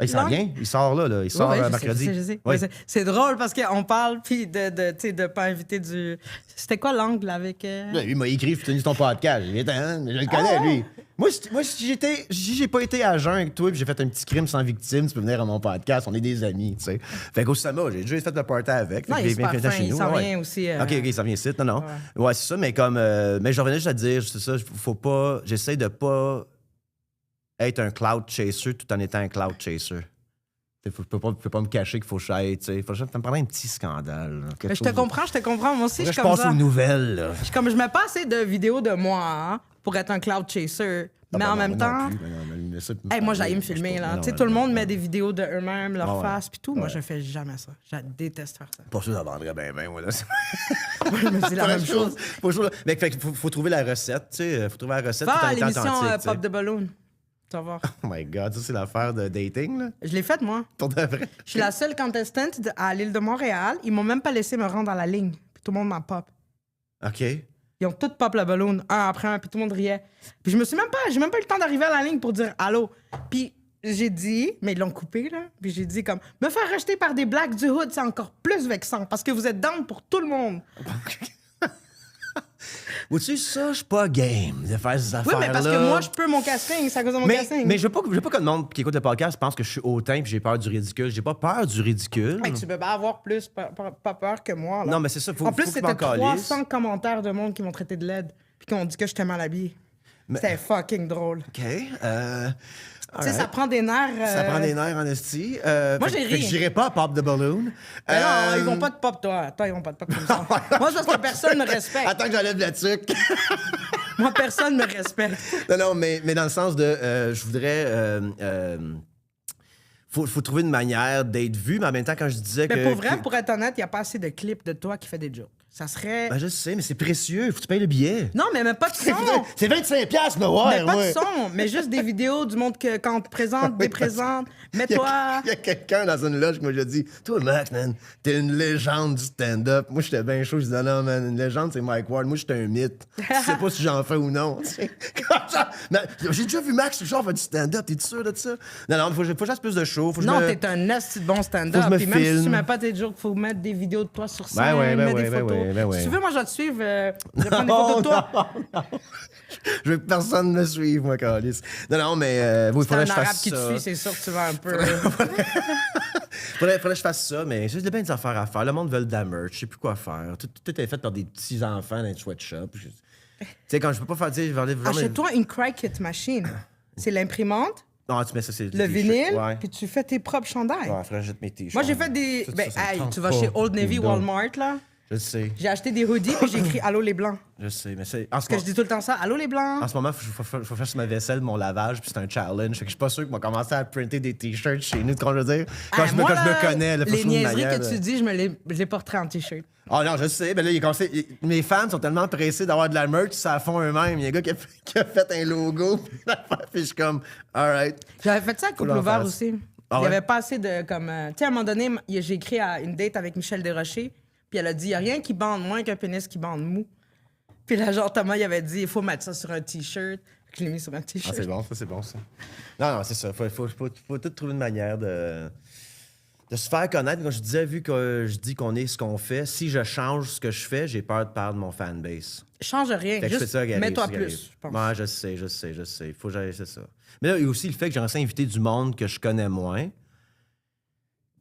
Il s'en vient, il sort là. Il sort mercredi. Je sais. Oui. C'est drôle parce qu'on parle, puis de pas inviter du... C'était quoi l'angle avec... Lui, il m'a écrit, tu ton podcast. Je le connais, lui. Moi, si j'ai pas été à jeun avec toi puis j'ai fait un petit crime sans victime, tu peux venir à mon podcast, on est des amis, tu sais. Fait qu'Oussama, j'ai déjà fait le party avec. Non, il est super fin, il s'en vient aussi. OK, il s'en vient ici, non. Ouais, c'est ça, mais comme... mais je revenais juste à dire, c'est ça, faut pas... J'essaie de pas... être un cloud chaser tout en étant un cloud chaser. Je peux pas me cacher qu'il faut que j'aille, tu sais. Faut me parler d'un petit scandale. Je te comprends. Moi aussi, je passe aux nouvelles, là. Je mets pas assez de vidéos de moi pour être un cloud chaser. Mais en même temps... moi, j'aille me filmer, là. Tu sais, tout le monde met des vidéos de eux-mêmes, leur face, puis tout. Moi, je fais jamais ça. Je déteste faire ça. Pas sûr que ça vendrait bien, moi, là. Moi, je me dis la même chose. Mais faut trouver la recette, tu sais. Faut trouver la recette. Va à l'émission Pop the Balloon. Tu vas voir. Oh my God, ça, c'est l'affaire de dating, là? Je l'ai faite, moi. Pour de vrai? Je suis la seule contestante à l'île de Montréal. Ils m'ont même pas laissé me rendre à la ligne. Puis tout le monde m'a pop. OK. Ils ont tous pop le ballon, un après un, puis tout le monde riait. Puis j'ai même pas eu le temps d'arriver à la ligne pour dire allô. Puis j'ai dit, mais ils l'ont coupé, là. Puis j'ai dit comme, me faire rejeter par des blacks du hood, c'est encore plus vexant parce que vous êtes down pour tout le monde. Vois-tu, ça, je suis pas game de faire ces affaires-là. Oui, mais parce que moi, je peux mon casting, c'est à cause de mon casting. Mais je veux pas que le monde qui écoute le podcast pense que je suis hautain puis j'ai peur du ridicule. J'ai pas peur du ridicule. Hey, tu peux pas avoir pas peur que moi, là. Non, mais c'est ça, En plus, c'était 300 commentaires de monde qui m'ont traité de laide puis qui m'ont dit que j'étais mal habillé. C'était fucking drôle. OK. Tu sais, ça prend des nerfs. Ça prend des nerfs en esti. Moi, j'ai ri. J'irai pas à Pop the Balloon. Mais non, ils vont pas te pop, toi. Toi, ils vont pas te pop comme ça. Moi, c'est parce que personne me respecte. Attends que j'enlève la tuque. Moi, personne me respecte. Non, mais dans le sens de... je voudrais... faut trouver une manière d'être vu, mais en même temps, quand je disais Mais que... pour vrai, pour être honnête, il n'y a pas assez de clips de toi qui fait des jokes. Ça serait... Ben, je sais, mais c'est précieux. Faut que tu payes le billet. Non, mais même pas de son. C'est 25$, mais ouais, Mais pas de son, mais juste des vidéos du monde que quand on te présente, des présentes. Mets-toi... Il y a quelqu'un dans une loge qui m'a dit « Toi, Max, man, t'es une légende du stand-up. » Moi, j'étais bien chaud. Je disais « Non, man, une légende, c'est Mike Ward. Moi, j'étais un mythe. Je sais pas si j'en fais ou non. » J'ai déjà vu Max genre faire du stand-up. T'es sûr de ça? Non, faut que j'asse plus de show. Non, t'es un asti de bon stand-up. Faut que je me Puis même si tu filme. mets pas tes jokes, faut mettre des vidéos de toi sur scène, Ben mettre ouais, des photos. ben ouais. Si tu veux, moi, je vais te suivre. Je vais prendre des photos de toi. Je veux que personne me suive, moi, Calice. Non, mais il C'est faudrait un que je arabe fasse qui te ça. suit, c'est sûr que tu vas un peu... Faudrait que je fasse ça, mais j'ai bien des affaires à faire. Le monde veut de la merch, je sais plus quoi faire. Tout est fait par des petits enfants dans les sweatshops. Tu sais, quand je peux pas faire... Tu sais, Achète-toi une Cricut machine. C'est l'imprimante, Non, tu mets ça, c'est le t-shirts. vinyle, Ouais. puis tu fais tes propres chandails. Ouais, faudrait que jette mes t-shirts. Moi, j'ai fait des... Tout Ben, ça, ça me hey, tente tu vas pas. chez Old Navy, Évidemment. Walmart, là. Je sais, J'ai acheté des hoodies, puis j'ai écrit « Allô, les Blancs je sais, mais c'est... En » ce Parce que je moment, dis tout le temps ça. « Allô, les Blancs en ce moment, faut faire sur ma vaisselle mon lavage, puis c'est un challenge. Fait que je suis pas sûr qu'on va commencer à printer des t-shirts chez nous, quand je veux dire. Quand, je, moi, quand là, je me connais, là, faut que les je trouve une niaiseries manière que de- tu dis, je les porterai en T-shirt. Ah non, je sais. Ben là, mes fans sont tellement pressés d'avoir de la merch, ça font eux-mêmes. Il y a un gars qui a fait un logo, puis je suis comme, alright. J'avais fait ça à Couple l'en Ouvert fasse. aussi. Ah Il y ouais? avait pas assez de... comme tu sais, à un moment donné, j'ai écrit à une date avec Michel Desrochers, puis elle a dit « Il n'y a rien qui bande moins qu'un pénis qui bande mou. » Puis là, genre, Thomas, il avait dit « Il faut mettre ça sur un T-shirt. » Je l'ai mis sur un Ah, T-shirt. c'est bon, ça. Non, c'est ça. Faut tout trouver une manière de se faire connaître. Comme je disais, vu que je dis qu'on est ce qu'on fait, si je change ce que je fais, j'ai peur de perdre mon fanbase. Change rien, Fait que je fais juste ça, Gary, mets-toi c'est Gary. plus, je pense. Ouais, je sais. Faut que j'aille, c'est ça. Mais là, il y a aussi le fait que j'aimerais ça inviter du monde que je connais moins.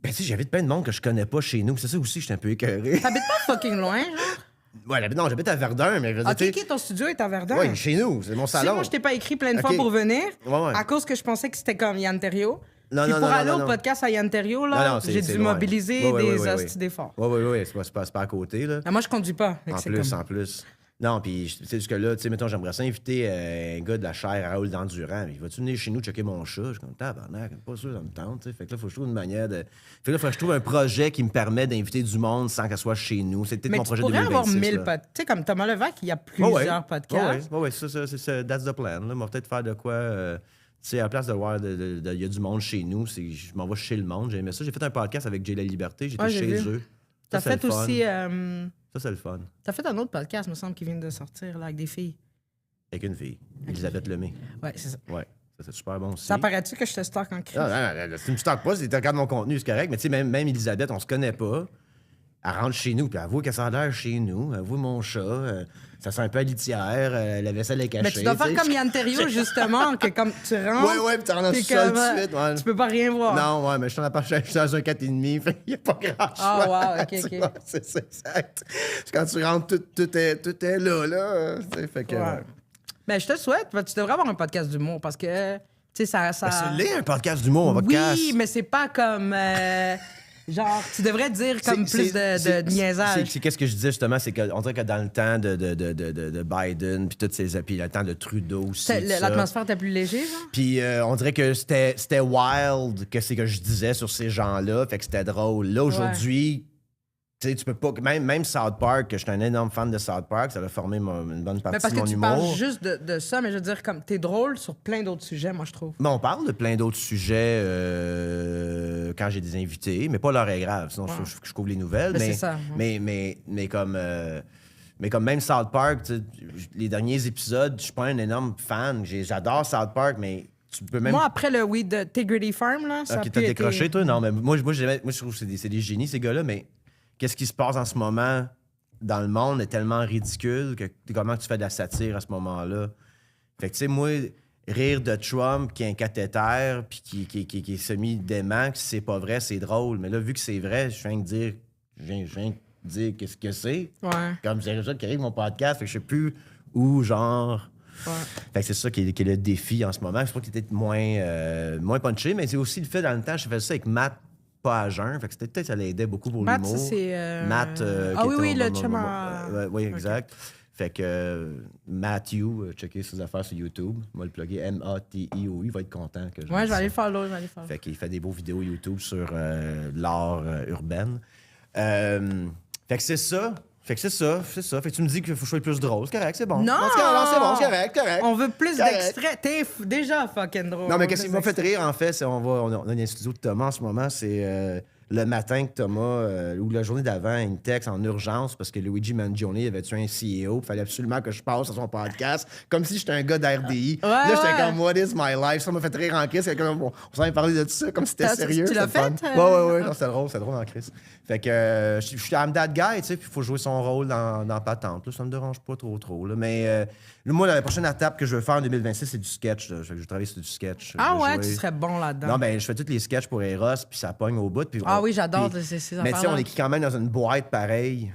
Ben, tu sais, j'invite plein de monde que je connais pas chez nous. C'est ça aussi, je suis un peu écœuré. T'habites pas fucking loin, genre? Ouais, non, j'habite à Verdun, mais je veux dire, Ok, tu sais, ok, ton studio est à Verdun. ouais, chez nous, c'est mon Tu sais, salon. moi, je t'ai pas écrit plein de fois Ok. pour venir, Ouais. à cause que je pensais que c'était comme Yann Terriot. Non, Puis non, pour non, aller non, au non. podcast à Yann Terriot, là, Non, c'est j'ai dû loin. mobiliser Ouais, des ouais. hosties d'efforts. Ouais, c'est pas à côté, là. Mais moi, je conduis pas. fait que c'est comme- En plus. Non, puis, tu sais, jusque-là, tu sais, mettons, j'aimerais ça inviter un gars de la chaire, Raoul d'Endurant. Il va-tu venir chez nous checker mon chat? Je suis comme, tabarnak, pas sûr, ça me tente, tu sais. Fait que là, faut que je trouve une manière de. Fait que là, faut que je trouve un projet qui me permet d'inviter du monde sans qu'elle soit chez nous. C'est peut-être Mais mon tu projet pourrais 2026. avoir 1000 là. podcasts. Tu sais, comme Thomas Levac, il y a Ouais, plusieurs podcasts. Ouais, ça, that's the plan. Là. On va peut-être faire de quoi. Tu sais, à la place de voir, il y a du monde chez nous, je m'en vais chez le monde. J'ai aimé ça. J'ai fait un podcast avec Jay La Liberté. J'étais Ouais, j'ai chez vu. eux. T'as Ça, c'est fait le fun. aussi... Ça, c'est le fun. T'as fait un autre podcast, me semble, qui vient de sortir, là, avec des filles. Avec une fille, Elisabeth Lemay. Ouais, c'est ça. Ouais, ça, c'est super bon aussi. Ça paraît-tu que je te stocke en crise? Non, si tu me stockes pas, si tu regardes mon contenu, c'est correct. Mais tu sais, même Elisabeth, on se connaît pas. Elle rentre chez nous, puis elle voit que ça a l'air chez nous. Elle voit mon chat. Ça sent un peu à litière. La vaisselle est cachée. Mais tu dois faire sais. comme Yann Terriot, justement, que comme tu rentres... Ouais, puis tu rentres dans le t'es sol tout comme, de suite. Ouais. Tu peux pas rien voir. Non, ouais, mais je suis dans un 4,5, fait qu'il n'y a pas grand chose. Ah, wow, ok. C'est exact. Quand tu rentres, tout est là. Tu sais, fait que. Ouais. Ben, je te le souhaite. Tu devrais avoir un podcast d'humour parce que, tu sais, ça... Ben, c'est un podcast d'humour, on va Oui, mais c'est pas comme... genre, tu devrais dire comme plus de niaisage. C'est qu'est-ce que je disais justement, c'est qu'on dirait que dans le temps de Biden, puis toutes ces, puis le temps de Trudeau aussi. tout ça. L'atmosphère était plus léger, genre? Puis on dirait que c'était wild que c'est que je disais sur ces gens-là, fait que c'était drôle. Là, aujourd'hui, tu sais, tu peux pas... Même South Park, que je suis un énorme fan de South Park, ça a formé une bonne Mais partie parce de que mon tu humour. parles juste de ça, mais je veux dire, comme t'es drôle sur plein d'autres sujets, moi, je trouve. Mais on parle de plein d'autres sujets quand j'ai des invités, mais pas l'heure est grave. Sinon, je couvre les nouvelles. Mais Mais, c'est ça, mais comme même South Park, tu sais, les derniers épisodes, je suis pas un énorme fan. J'adore South Park, mais tu peux même... Moi, après le weed de Integrity Farm, là, ça a Ok, plus t'as été- décroché, toi? Non, mais moi, je trouve que c'est des génies, ces gars-là, mais qu'est-ce qui se passe en ce moment dans le monde est tellement ridicule que comment tu fais de la satire à ce moment-là? Fait que, tu sais, moi, rire de Trump qui a un cathéter puis qui est semi-dément, que c'est pas vrai, c'est drôle. Mais là, vu que c'est vrai, je viens de dire qu'est-ce que c'est. Ouais. Comme c'est ça qui arrive mon podcast, fait que je sais plus où, genre... Ouais. Fait que c'est ça qui est le défi en ce moment. Je trouve qu'il était moins punché, mais c'est aussi le fait, dans le temps, je faisais ça avec Matt pas à jeun. Fait que peut-être ça l'aidait beaucoup pour Matt, l'humour. ça, c'est... Matt... Ah qui oui, était le chum à- Oui, exact. Fait que Matthew, checker ses affaires sur YouTube. Moi, le plugger M-A-T-I-O-U, il va être content que je Ouais, dise je vais aller ça. follow, je vais aller follow. Fait qu'il fait des beaux vidéos YouTube sur l'art urbain. Fait que c'est ça. Fait que tu me dis qu'il faut que je sois plus drôle. C'est correct, c'est bon. Non! C'est bon, c'est correct. On veut plus Correct. d'extraits. T'es déjà fucking drôle. Non, mais On veut qu'est-ce qui plus m'a fait d'extraits. rire, en fait, c'est on a un studio de Thomas en ce moment, c'est le matin que Thomas, ou la journée d'avant, il me texte en urgence parce que Luigi Mangione avait tué un CEO, il fallait absolument que je passe à son podcast, comme si j'étais un gars d'RDI. Ouais, Là, j'étais ouais. comme, what is my life? Ça m'a fait rire en crise. On s'en est parlé de tout ça, comme si c'était sérieux. Tu l'as c'était fait? fun. Ouais. Non, c'était drôle en crise. Fait que je suis I'm that guy, tu sais, puis il faut jouer son rôle dans Patente. Là, ça me dérange pas trop. Là. Mais là, moi, la prochaine étape que je veux faire en 2026, c'est du sketch. Là. Je vais travailler sur du sketch. Ah Je vais ouais, jouer. tu serais bon là-dedans. Non, ben, je fais tous les sketchs pour Eros, puis ça pogne au bout. Puis Ah oui, j'adore puis- ces Mais tu sais, on affaires-là. est quand même dans une boîte pareille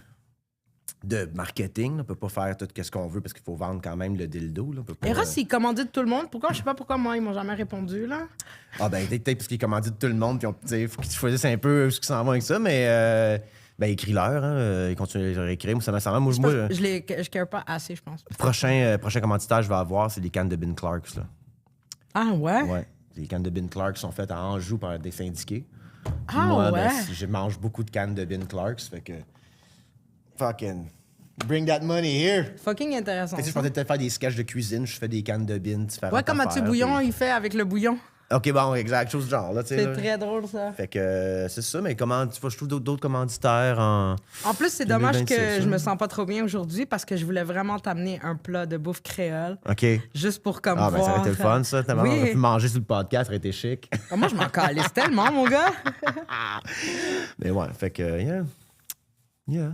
de marketing. Là. On peut pas faire tout ce qu'on veut parce qu'il faut vendre quand même le dildo. Là. On peut pas, Eros, il commandite tout le monde. Pourquoi? Je sais pas pourquoi moi, ils m'ont jamais répondu, là. Ah ben, peut-être parce qu'ils commandent tout le monde, puis il faut qu'ils choisissent un peu ce qui s'en va avec ça, mais ben, écris-leur. Ils continuent à leur écrire. Moi, ça m'a semblé. Moi, Je care pas assez, je pense. prochain commanditaire que je vais avoir, c'est les cannes de Ben Clarks. Là. Ah ouais? Ouais. Les cannes de Ben Clarks sont faites à Anjou par des syndiqués. Puis Ah moi, ouais? ben, je mange beaucoup de cannes de Ben Clarks, fait que fucking bring that money here. Fucking intéressant. Fait que, tu sais, je ça. pensais peut-être faire des sketchs de cuisine, je fais des cannes de bin différentes. Ouais, comme Mathieu affaires, Bouillon, puis- il fait avec le bouillon. OK, bon, exact, chose du genre, là, tu sais. C'est là. très drôle, ça. Fait que c'est ça, mais comment tu vois, je trouve d'autres commanditaires en... En plus, c'est dommage 2026, que je hein. me sens pas trop bien aujourd'hui parce que je voulais vraiment t'amener un plat de bouffe créole. OK. Juste pour comme Ah, ben, ça voir... aurait été le fun, ça. On Oui. aurait pu manger sur le podcast, ça aurait été chic. Ah, moi, je m'en calisse tellement, mon gars. Mais ouais, fait que, yeah. Yeah.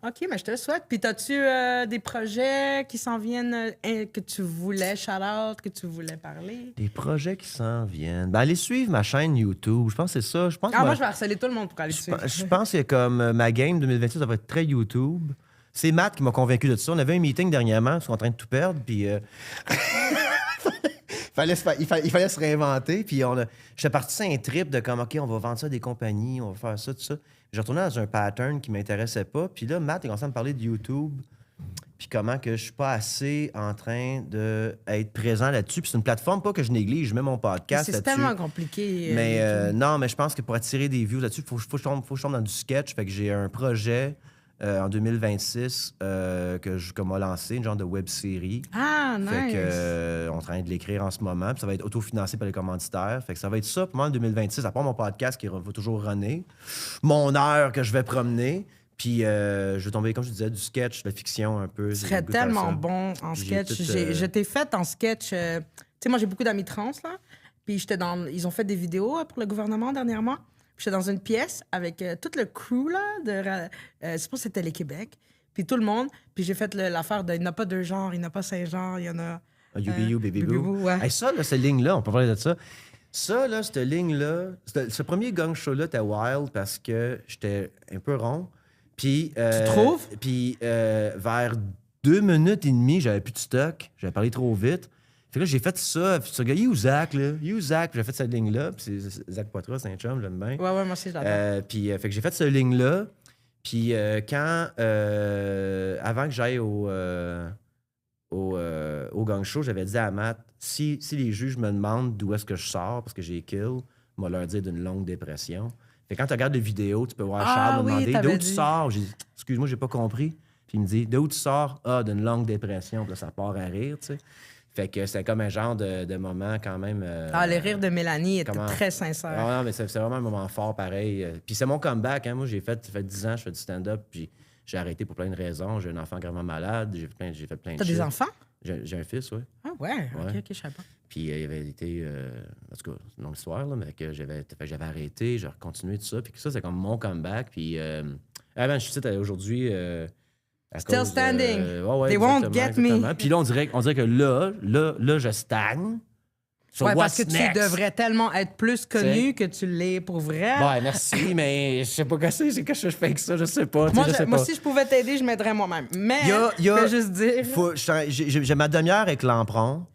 OK, mais je te le souhaite. Puis, as-tu des projets qui s'en viennent que tu voulais shout-out, que tu voulais parler? Des projets qui s'en viennent. Ben, allez suivre ma chaîne YouTube. Je pense que c'est ça. Je pense Ah, que moi, je vais harceler tout le monde pour aller suivre. Je pense que comme ma game 2026, ça va être très YouTube. C'est Matt qui m'a convaincu de ça. On avait un meeting dernièrement, parce qu'on est en train de tout perdre, puis il fallait se réinventer. Puis j'étais parti sur un trip de comme, OK, on va vendre ça à des compagnies, on va faire ça, tout ça. J'ai retourné dans un pattern qui m'intéressait pas. Puis là, Matt, il commencé à me parler de YouTube, puis comment que je suis pas assez en train d'être présent là-dessus. Puis c'est une plateforme, pas que je néglige, je mets mon podcast C'est là-dessus. tellement compliqué. Mais YouTube. non, mais je pense que pour attirer des views là-dessus, il faut que je tombe dans du sketch. Fait que j'ai un projet en 2026 que je comme a lancé, une genre de web-série. Ah, nice. Fait que on est en train de l'écrire en ce moment. Puis ça va être autofinancé par les commanditaires. Fait que ça va être ça pour moi en 2026, à part mon podcast qui va toujours runner. Mon heure que je vais promener. Puis je vais tomber, comme je disais, du sketch, de la fiction un peu. Tu serais tellement bon en J'ai sketch. tout, Je t'ai fait en sketch. Tu sais, moi, j'ai beaucoup d'amis trans, là. Puis ils ont fait des vidéos pour le gouvernement dernièrement. Puis j'étais dans une pièce avec tout le crew, là. Je pense que c'était les Québec. Puis tout le monde. Puis j'ai fait l'affaire de il n'y en a pas deux genres, il n'y en a pas cinq genres, il y en a. You, baby Baby boo. Boo, ouais. Hey, ça, là, cette ligne-là, on peut parler de ça. Ça, là, cette ligne-là, ce premier gang show-là était wild parce que j'étais un peu rond. Puis, Tu trouves? Puis, vers 2 minutes et demie, j'avais plus de stock. J'avais parlé trop vite. Fait que là, j'ai fait ça. Puis, ce gars, you Zach, là. You Zach. Puis, j'ai fait cette ligne-là. Puis, c'est Zach Poitras, c'est un chum, j'aime bien. Ouais, moi aussi, je l'adore. Puis, fait que j'ai fait cette ligne-là. Puis, avant que j'aille au gang show, j'avais dit à Matt, si les juges me demandent d'où est-ce que je sors, parce que j'ai kill, moi leur dire d'une longue dépression. Fait que quand tu regardes la vidéo, tu peux voir Charles me demander d'où tu sors. J'ai dit, excuse-moi, j'ai pas compris. Puis il me dit, d'où tu sors? Ah, d'une longue dépression. Puis là, ça part à rire, tu sais. Fait que c'était comme un genre de moment quand même. Les rires de Mélanie étaient comment- très sincères. Ah non, mais c'est vraiment un moment fort pareil. Puis c'est mon comeback. Hein. Moi, ça fait 10 ans, je fais du stand-up. Puis j'ai arrêté pour plein de raisons. J'ai un enfant gravement malade. J'ai fait plein de T'as des shit. enfants? J'ai un fils, oui. Ah ouais, ok, je sais pas. Puis il avait été. En tout cas, c'est une longue histoire, là, mais que j'avais arrêté, j'ai continué tout ça. Puis que ça, c'est comme mon comeback. Puis. Je suis ici aujourd'hui. Still standing. Ouais, They won't get me. Puis là, on dirait que là, je stagne. So Ouais, parce what's que next? tu devrais tellement être plus connu que tu l'es pour vrai. Ouais, merci, mais je sais pas qu'est-ce que je fais avec ça, je sais pas. Moi, je sais moi, pas. si je pouvais t'aider, je m'aiderais moi-même. Mais, Y a- je peux juste dire... J'ai ma demi-heure avec Lampron,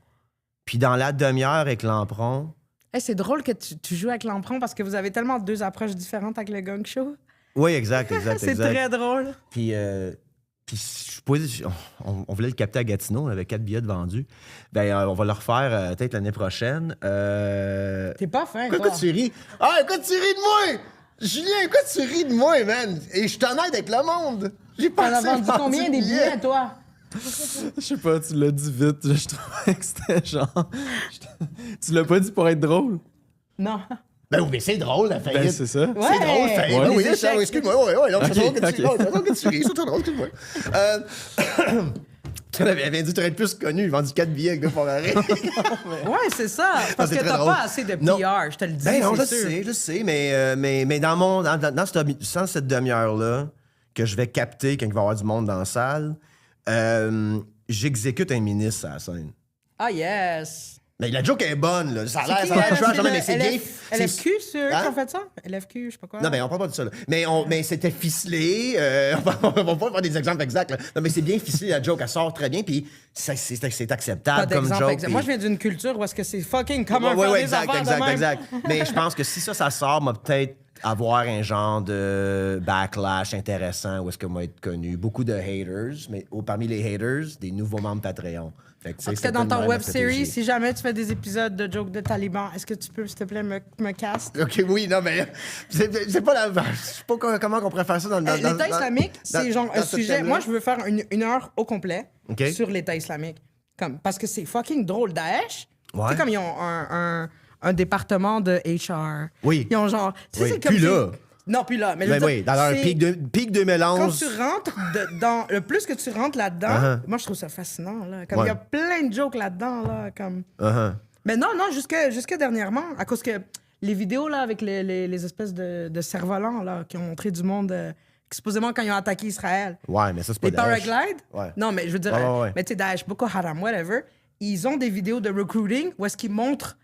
puis dans la demi-heure avec Lampron, Hey, c'est drôle que tu joues avec l'emprunt parce que vous avez tellement deux approches différentes avec le gang show. oui, exact. C'est très drôle. Puis Puis on voulait le capter à Gatineau, on avait 4 billets de vendus. Ben, on va le refaire peut-être l'année prochaine. T'es pas fin, Pourquoi toi. tu ris? Ah, écoute, tu ris de moi! Julien, pourquoi tu ris de moi, man? Et je suis honnête avec le monde! J'ai T'en as assez vendu combien des billets, toi? Je sais pas, tu l'as dit vite. Je trouvais que c'était genre. Tu l'as pas dit pour être drôle? Non. Ben oui, mais c'est drôle, la faillite. Ben, c'est ça. Ouais. C'est drôle, faillite. Ouais. Oui, Les ça, échecs. excuse-moi. Ouais, non, c'est drôle que tu ok. c'est drôle que tu ris, c'est drôle, excuse-moi. Tu avais dit, tu aurais plus connu, il vendu 4 billets avec 2 Ferrari. Ouais, c'est ça. Parce c'est que très t'as drôle. pas assez de PR, Non. je te le dis. Ben non, c'est je sûr. sais, mais dans cette demi-heure-là, que je vais capter quand il va y avoir du monde dans la salle, j'exécute un ministre à la scène. Ah, yes. Mais la joke est bonne, là. Ça a C'est l'air qui, trash, mais c'est bien. LFQ, c'est eux Hein? qui ont fait ça? LFQ, je sais pas quoi. Non, mais on parle pas de ça, là. Mais c'était ficelé. On va pas faire des exemples exacts, là. Non, mais c'est bien ficelé, la joke, elle sort très bien, puis c'est acceptable Pas comme d'exemple joke. exact. puis- Moi, je viens d'une culture où est-ce que c'est fucking commun Ouais, faire ouais, des exact, affaires de exact, même. exact. Mais je pense que si ça sort, moi, peut-être avoir un genre de backlash intéressant où est-ce que moi être connu. Beaucoup de haters, mais parmi les haters, des nouveaux membres Patreon. Fait que, tu sais, En tout c'est cas, dans pas ton une web bonne stratégie. series, si jamais tu fais des épisodes de jokes de talibans, est-ce que tu peux, s'il te plaît, me cast? OK, oui, non, mais c'est pas la... Je sais pas comment on pourrait faire ça dans... L'État islamique, c'est genre un ce sujet... thème-là. Moi, je veux faire une heure au complet OK. sur l'État islamique. Parce que c'est fucking drôle. Daesh, tu Ouais. sais, comme ils ont un département de HR. Oui. Ils ont genre... Tu sais, Oui, c'est comme plus si- là. Non, plus là. Mais je Ben veux oui, dire, dans leur c'est- pic Quand 2011... tu rentres dans... Le plus que tu rentres là-dedans, Uh-huh. moi, je trouve ça fascinant. Là. Comme il Ouais. y a plein de jokes là-dedans. Là, comme... Uh-huh. Mais non, jusque dernièrement, à cause que les vidéos là, avec les espèces de cerfs-volants là, qui ont montré du monde, supposément quand ils ont attaqué Israël. Ouais, mais ça, c'est pas Les Daesh. paraglides? Ouais. Non, mais je veux dire, Ouais. mais tu sais, Daesh, Boko Haram, whatever, ils ont des vidéos de recruiting où est-ce qu'ils montrent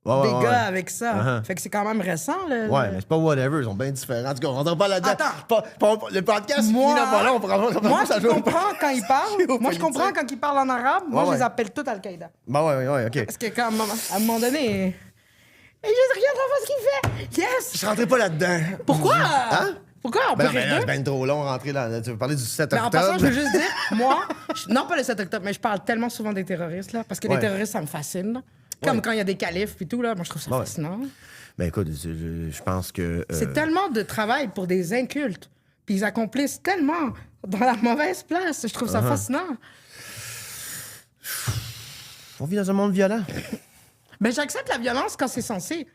Ouais, des ouais, gars ouais. avec ça. Uh-huh. Fait que c'est quand même récent. Là, Ouais, mais c'est pas whatever, ils sont bien différents. En tout cas, on rentre pas là-dedans. Attends. Le podcast Moi, finit pas là, on prend moi ça je comprends quand ils parlent. Moi, je politique. comprends quand ils parlent en arabe. Moi, Ouais, je ouais. les appelle tous Al-Qaïda. Bah ouais, OK. Parce que quand, à un moment donné... Et je regarde ce qu'il fait. Yes! Je rentrais pas là-dedans. Pourquoi? Hein? Pourquoi? On peut Ben non, mais rire là, d'eux? c'est bien trop long rentrer là. Tu veux parler du 7 Mais en octobre? passant, je veux juste dire, moi, non pas le 7 octobre, mais je parle tellement souvent des terroristes, là, parce que Ouais. les terroristes, ça me fascine. Là. Comme Ouais. quand il y a des califs et tout, là, moi, je trouve ça Ouais. fascinant. Ben écoute, je pense que... C'est tellement de travail pour des incultes, puis ils accomplissent tellement dans la mauvaise place. Je trouve ça fascinant. On vit dans un monde violent. Mais j'accepte la violence quand c'est censé.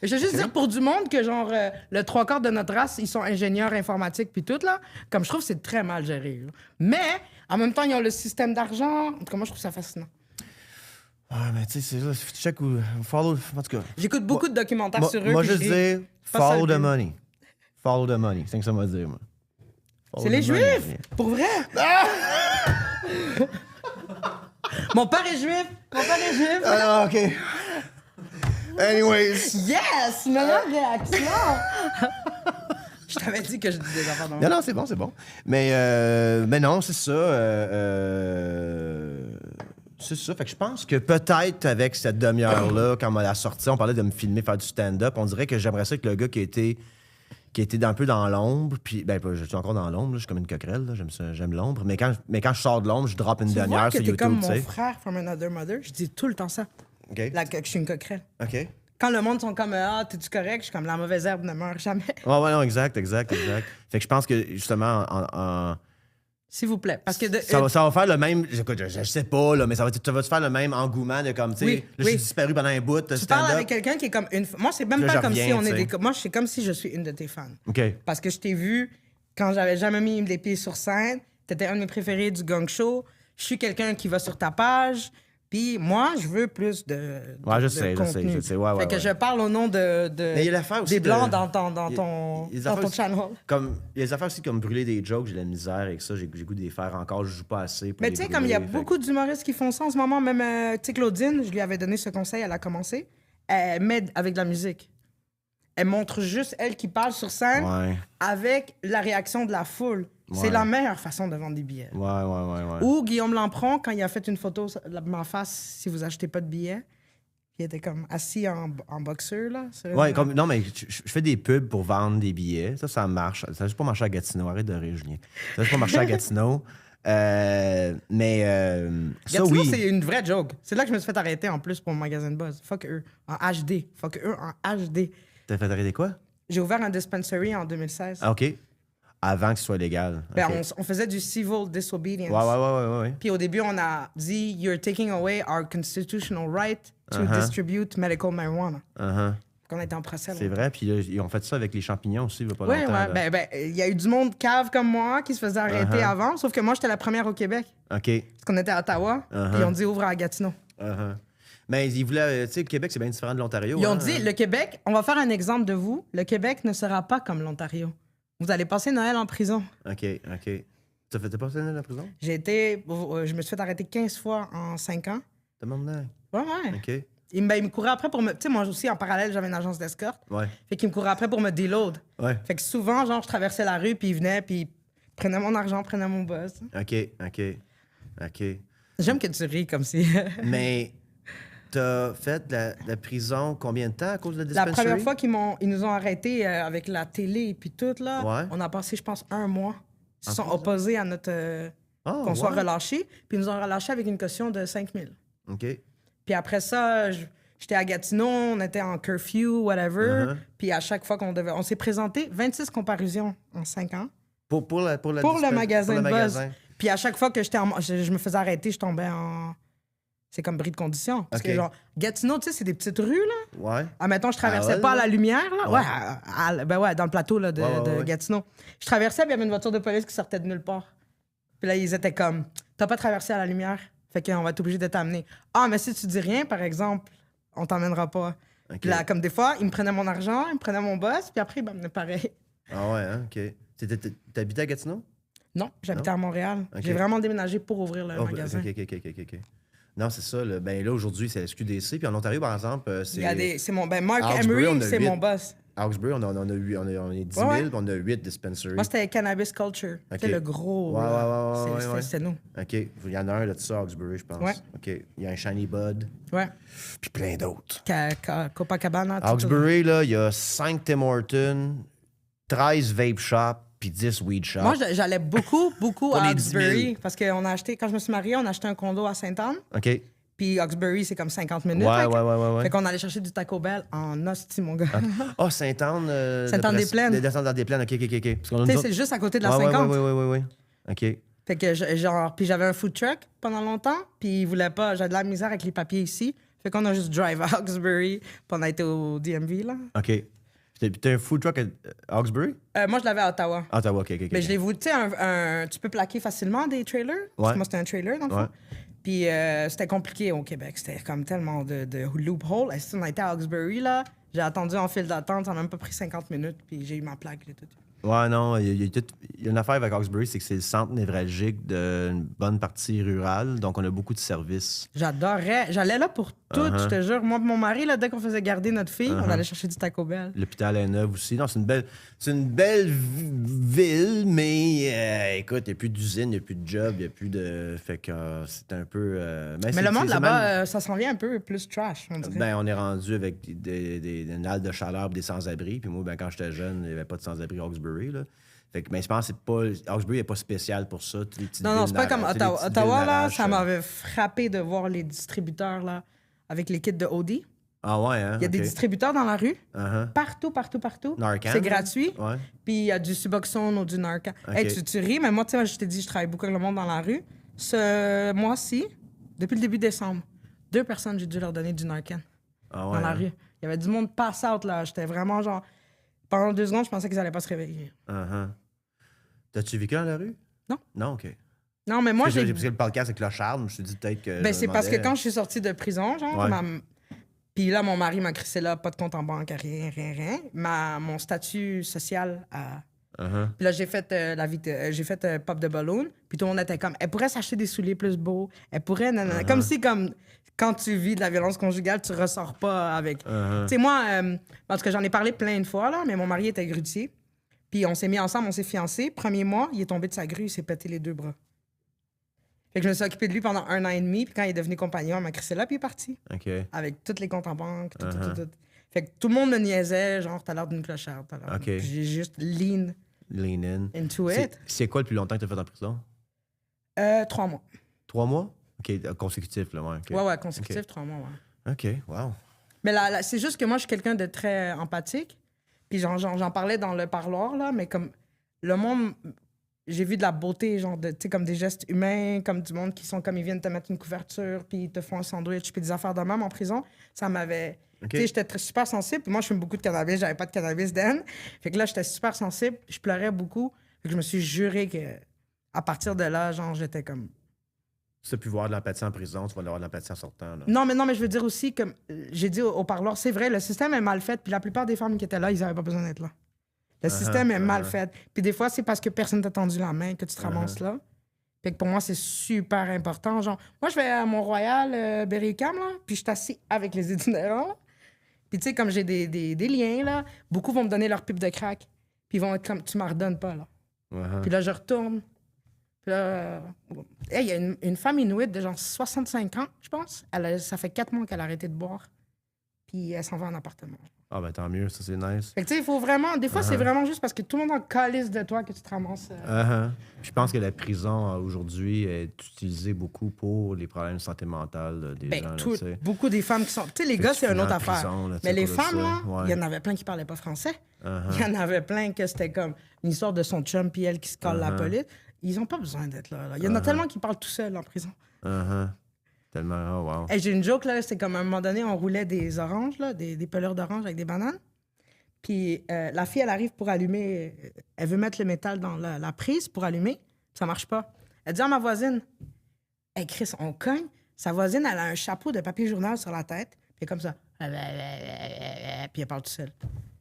Je veux juste dire pour du monde que, genre, le 3/4 de notre race, ils sont ingénieurs informatiques puis tout, là. Comme je trouve, c'est très mal géré. Là. Mais, en même temps, ils ont le système d'argent. En tout cas, moi, je trouve ça fascinant. Ouais, mais tu sais, c'est là, check ou follow... En tout cas... J'écoute beaucoup de documentaires sur eux. Moi, puis juste je ris. dire, Pas ça, follow le the but. money. Follow the money. C'est ce que ça m'a dit, moi. Follow C'est les the money. Juifs! Pour vrai! Mon père est juif! Mon père est juif! Ah, OK. Anyways. Yes! Meilleure réaction! Je t'avais dit que je disais des affaires dans Non, c'est bon, c'est bon. Mais non, c'est ça. C'est ça. Fait que je pense que peut-être avec cette demi-heure-là, quand on l'a sortie, on parlait de me filmer, faire du stand-up. On dirait que j'aimerais ça que le gars qui était un peu dans l'ombre, puis ben je suis encore dans l'ombre, là, je suis comme une coquerelle, là, j'aime l'ombre. Mais quand je sors de l'ombre, je drop une Tu vois demi-heure que sur t'es YouTube, comme tu mon sais. frère from another mother. Je dis tout le temps ça. OK. Que je suis une coquerelle. OK. Quand le monde sont comme ah, t'es-tu correct? Je suis comme la mauvaise herbe ne meurt jamais. Ouais, non, exact. Fait que je pense que justement, S'il vous plaît. Parce que ça va faire le même. Écoute, je sais pas, là, mais ça va te faire le même engouement de comme, tu sais, Oui, là, je oui. suis disparu pendant un bout, tu parles stand-up. avec quelqu'un qui est comme une. Moi, c'est même Là, pas je comme si reviens, on est tu sais. des. Moi, c'est comme si je suis une de tes fans. OK. Parce que je t'ai vu quand j'avais jamais mis les pieds sur scène. T'étais un de mes préférés du gang show. Je suis quelqu'un qui va sur ta page. Puis moi, je veux plus de Ouais, je de sais. contenu. Ouais, Fait que je parle au nom Mais il y a l'affaire aussi des Blancs de- dans il y a- ton il y a des affaires aussi- channel. Comme, il y a des affaires aussi comme brûler des jokes, j'ai de la misère avec ça, j'ai goût de les faire encore, je joue pas assez pour Mais les tu sais, comme il y a brûler, fait beaucoup d'humoristes qui font ça en ce moment, même, tu sais, Claudine, je lui avais donné ce conseil, elle a commencé. Elle m'aide avec de la musique. Elle montre juste elle qui parle sur que- scène Ouais, avec la réaction de la foule. C'est Ouais. la meilleure façon de vendre des billets. ouais. Ou Guillaume Lampron, quand il a fait une photo de ma face, si vous achetez pas de billets, il était comme assis en boxeur, là. sur Ouais, une- comme, non, mais je fais des pubs pour vendre des billets. Ça marche. Ça n'a juste pas marché à Gatineau. Arrête de rire, Julien. Ça n'a juste pas marché à Gatineau. Ça, Gatineau, oui. c'est une vraie joke. C'est là que je me suis fait arrêter en plus pour mon magasin de buzz. Fuck eux. En HD. Fuck eux en HD. T'as fait arrêter quoi? J'ai ouvert un dispensary en 2016. Ah, OK. Avant que ce soit légal. Ben, OK. on faisait du civil disobedience. Ouais. Puis au début, on a dit You're taking away our constitutional right to distribute medical marijuana. Uh-huh. Qu'on était en procès. C'est vrai, puis ils ont fait ça avec les champignons aussi, il y a pas Oui, longtemps. là. il y a eu du monde cave comme moi qui se faisait arrêter avant, sauf que moi, j'étais la première au Québec. OK. Parce qu'on était à Ottawa, puis ils ont dit ouvre à Gatineau. Mais ils voulaient... Tu sais, le Québec, c'est bien différent de l'Ontario. Ils ont hein? dit, le Québec, on va faire un exemple de vous, le Québec ne sera pas comme l'Ontario. Vous allez passer Noël en prison. OK. T'as fait passer dans la prison? Je me suis fait arrêter 15 fois en 5 ans. T'as maintenant? Ouais. OK. Il me courait après pour me... Tu sais, moi aussi, en parallèle, j'avais une agence d'escorte. Ouais. Fait qu'il me courait après pour me déload. Ouais. Fait que souvent, genre, je traversais la rue, puis il venait, puis il prenait mon argent, prenait mon buzz. OK. J'aime que tu ris comme si... Mais t'as fait de la prison combien de temps à cause de la La dispensary? première fois qu'ils nous ont arrêtés avec la télé et puis tout, là, Ouais. on a passé, je pense, 1 mois. Ils se sont prison? opposés à notre... qu'on soit ouais. relâchés, puis ils nous ont relâchés avec une caution de 5 000. OK. Puis après ça, j'étais à Gatineau, on était en curfew, whatever. Puis à chaque fois qu'on devait... On s'est présenté 26 comparutions en 5 ans Pour le magasin pour le de buzz. magasin. Puis à chaque fois que je me faisais arrêter, je tombais en... C'est comme bris de condition. Parce OK. que genre, Gatineau, tu sais, c'est des petites rues, là. Ouais. Admettons, je traversais Hall, pas à là? la lumière, là. Ouais. Ouais, dans le plateau là, de Ouais. Gatineau. Je traversais, puis il y avait une voiture de police qui sortait de nulle part. Puis là, ils étaient comme, t'as pas traversé à la lumière, fait qu'on va être obligé de t'amener. Ah, mais si tu dis rien, par exemple, on t'emmènera pas. OK. Puis là, comme des fois, ils me prenaient mon argent, ils me prenaient mon boss, puis après, ils m'amenaient pareil. Ah ouais, hein? OK. T'habitais à Gatineau? Non, j'habitais à Montréal. OK. J'ai vraiment déménagé pour ouvrir le Oh, magasin. OK. Non, c'est ça. Là. Ben là, aujourd'hui, c'est la SQDC. Puis en Ontario, par exemple, c'est... Il y a des... C'est mon... Ben, Mark Hawkesbury, on Emery, a c'est 8. mon boss. Hawkesbury, on est 10 000, Ouais. puis on a 8 dispensaries. Moi, c'était Cannabis Culture. OK. C'était le gros... Ouais, là. ouais, ouais. C'était nous. OK. Il y en a un de ça, Hawkesbury, je pense. Ouais. OK. Il y a un Shiny Bud, Ouais. puis plein d'autres. Copacabana. tout Hawkesbury, là, il y a 5 Tim Hortons, 13 vape shops, puis 10 weed shops. Moi, j'allais beaucoup Pour à les 10 000. Hawkesbury parce qu'on a acheté, quand je me suis mariée, on a acheté un condo à Sainte-Anne. OK. Puis Hawkesbury, c'est comme 50 minutes. Ouais, fait que- ouais. Fait qu'on allait chercher du Taco Bell en hostie, mon gars. Ah, Sainte-Anne... Sainte-Anne-des-Plaines. Sainte-Anne-des-Plaines, OK. Parce qu'on a Tu sais, nous c'est juste à côté de la autres- 50. Ouais. OK. Fait que, genre, puis j'avais un food truck pendant longtemps, puis ils voulaient pas, j'avais de la misère avec les papiers ici. Fait qu'on a juste drive à Hawkesbury, puis on a été au DMV, là. OK. T'as un food truck à Hawkesbury? Moi, je l'avais à Ottawa. Ottawa, OK. Mais je l'ai voulu, tu sais, tu peux plaquer facilement des trailers. Parce Ouais. que moi, c'était un trailer, dans le fond. Ouais. Puis c'était compliqué au Québec. C'était comme tellement de loopholes. Et si on a été à Hawkesbury, là, j'ai attendu en file d'attente, ça m'a même pas pris 50 minutes, puis j'ai eu ma plaque et tout. Ouais, non, il y a une affaire avec Hawkesbury, c'est que c'est le centre névralgique d'une bonne partie rurale, donc on a beaucoup de services. J'adorais. J'allais là pour tout, Uh-huh. je te jure. Moi, mon mari, là, dès qu'on faisait garder notre fille, on allait chercher du Taco Bell. L'hôpital est neuf aussi. Non, c'est une belle ville, mais écoute, il n'y a plus d'usine, il n'y a plus de job, il n'y a plus de. Fait que c'est un peu. Mais le monde là-bas, ça s'en vient un peu plus trash, on dirait. Ben, on est rendu avec une halle de chaleur et des sans-abri. Puis moi, ben, quand j'étais jeune, il n'y avait pas de sans-abri à Hawkesbury. Là. Fait que, mais je pense que c'est pas. Hawkesbury n'est pas spécial pour ça. Les petites Non, villes c'est pas comme tu sais, les Ottawa. petites Ottawa, villes là, d'arrache, ça m'avait frappé de voir les distributeurs, là, avec les kits de OD. Ah ouais, hein? Il y a des distributeurs dans la rue, Uh-huh. partout. Narcan, C'est là? gratuit. Ouais. Puis il y a du Suboxone ou du Narcan. Ok. Hey, tu ris, mais moi, tu sais, je t'ai dit, je travaille beaucoup avec le monde dans la rue. Ce mois-ci, depuis le début décembre, 2 personnes, j'ai dû leur donner du Narcan Ah ouais, dans la hein? rue. Il y avait du monde pass-out, là. J'étais vraiment genre... Pendant 2 secondes, je pensais qu'ils allaient pas se réveiller. Uh-huh. T'as-tu vécu dans la rue? Non. Non, OK. Non, mais moi, Parce que j'ai... j'ai pris le podcast avec Clochard, je me suis dit peut-être que. Ben, je c'est parce que demandais- quand je suis sortie de prison, genre, Ouais. puis là, mon mari m'a crissé là, pas de compte en banque, rien. Mon statut social a... Uh-huh. Puis là, j'ai fait j'ai fait Pop de Balloon. Puis tout le monde était comme, elle pourrait s'acheter des souliers plus beaux. Elle pourrait, nanana. Comme si, comme, quand tu vis de la violence conjugale, tu ressors pas avec. Uh-huh. Tu sais, moi, parce que j'en ai parlé plein de fois, là, mais mon mari était grutier. Puis on s'est mis ensemble, on s'est fiancés. Premier mois, il est tombé de sa grue, il s'est pété les 2 bras. Fait que je me suis occupée de lui pendant 1 an et demi. Puis quand il est devenu compagnon, on m'a crissé là, puis il est parti. OK. Avec tous les comptes en banque, tout. Uh-huh. Fait que tout le monde me niaisait, genre, t'as l'air d'une clocharde. OK. Puis j'ai juste lean Lean in. into it. C'est quoi le plus longtemps que t'as fait en prison? 3 mois. 3 mois? OK, consécutif, là, ouais. Ouais, consécutif, 3 mois, ouais. OK, wow. Mais là, c'est juste que moi, je suis quelqu'un de très empathique. Puis j'en parlais dans le parloir, là, mais comme le monde... J'ai vu de la beauté, genre, tu sais, comme des gestes humains, comme du monde qui sont comme ils viennent te mettre une couverture, puis ils te font un sandwich, puis des affaires de même en prison. Ça m'avait... OK. Tu sais, j'étais super sensible. Puis moi, je fume beaucoup de cannabis. J'avais pas de cannabis d'Anne. Fait que là, j'étais super sensible. Je pleurais beaucoup. Fait que je me suis juré que à partir de là, genre, j'étais comme... Si tu as pu voir de l'empathie en prison, tu vas avoir de l'empathie en sortant. Là. Non, mais je veux dire aussi, comme j'ai dit au parloir, c'est vrai, le système est mal fait. Puis la plupart des femmes qui étaient là, ils n'avaient pas besoin d'être là. Le système est mal fait. Puis des fois, c'est parce que personne t'a tendu la main que tu te ramasses là. Fait que pour moi, c'est super important. Genre, moi, je vais à Mont-Royal, Berry-UQAM, là, puis je suis assis avec les itinérants. Puis tu sais, comme j'ai des liens, là, beaucoup vont me donner leur pipe de crack. Puis ils vont être comme, tu m'en redonnes pas, là. Puis là, je retourne. Puis là, il y a une femme inuit de genre 65 ans, je pense. Ça fait 4 mois qu'elle a arrêté de boire. Puis elle s'en va en appartement. Ah, ben tant mieux, ça c'est nice. Fait que tu sais, il faut vraiment... Des fois, c'est vraiment juste parce que tout le monde en calisse de toi que tu te ramasses... Je pense que la prison, aujourd'hui, est utilisée beaucoup pour les problèmes de santé mentale des gens. Là, beaucoup des femmes qui sont... Tu sais, les gars, c'est une autre affaire. Là, mais les femmes, là, il y en avait plein qui parlaient pas français. Il y en avait plein que c'était comme une histoire de son chum puis elle qui se colle la police. Ils ont pas besoin d'être là. Il y en a tellement qui parlent tout seuls en prison. Tellement, oh wow. Hey, j'ai une joke, là, c'est comme à un moment donné, on roulait des oranges, là, des pelures d'oranges avec des bananes. Puis la fille, elle arrive pour allumer, elle veut mettre le métal dans la prise pour allumer, ça marche pas. Elle dit à ma voisine, hey Chris, on cogne. Sa voisine, elle a un chapeau de papier journal sur la tête, puis elle est comme ça. Puis elle parle tout seule.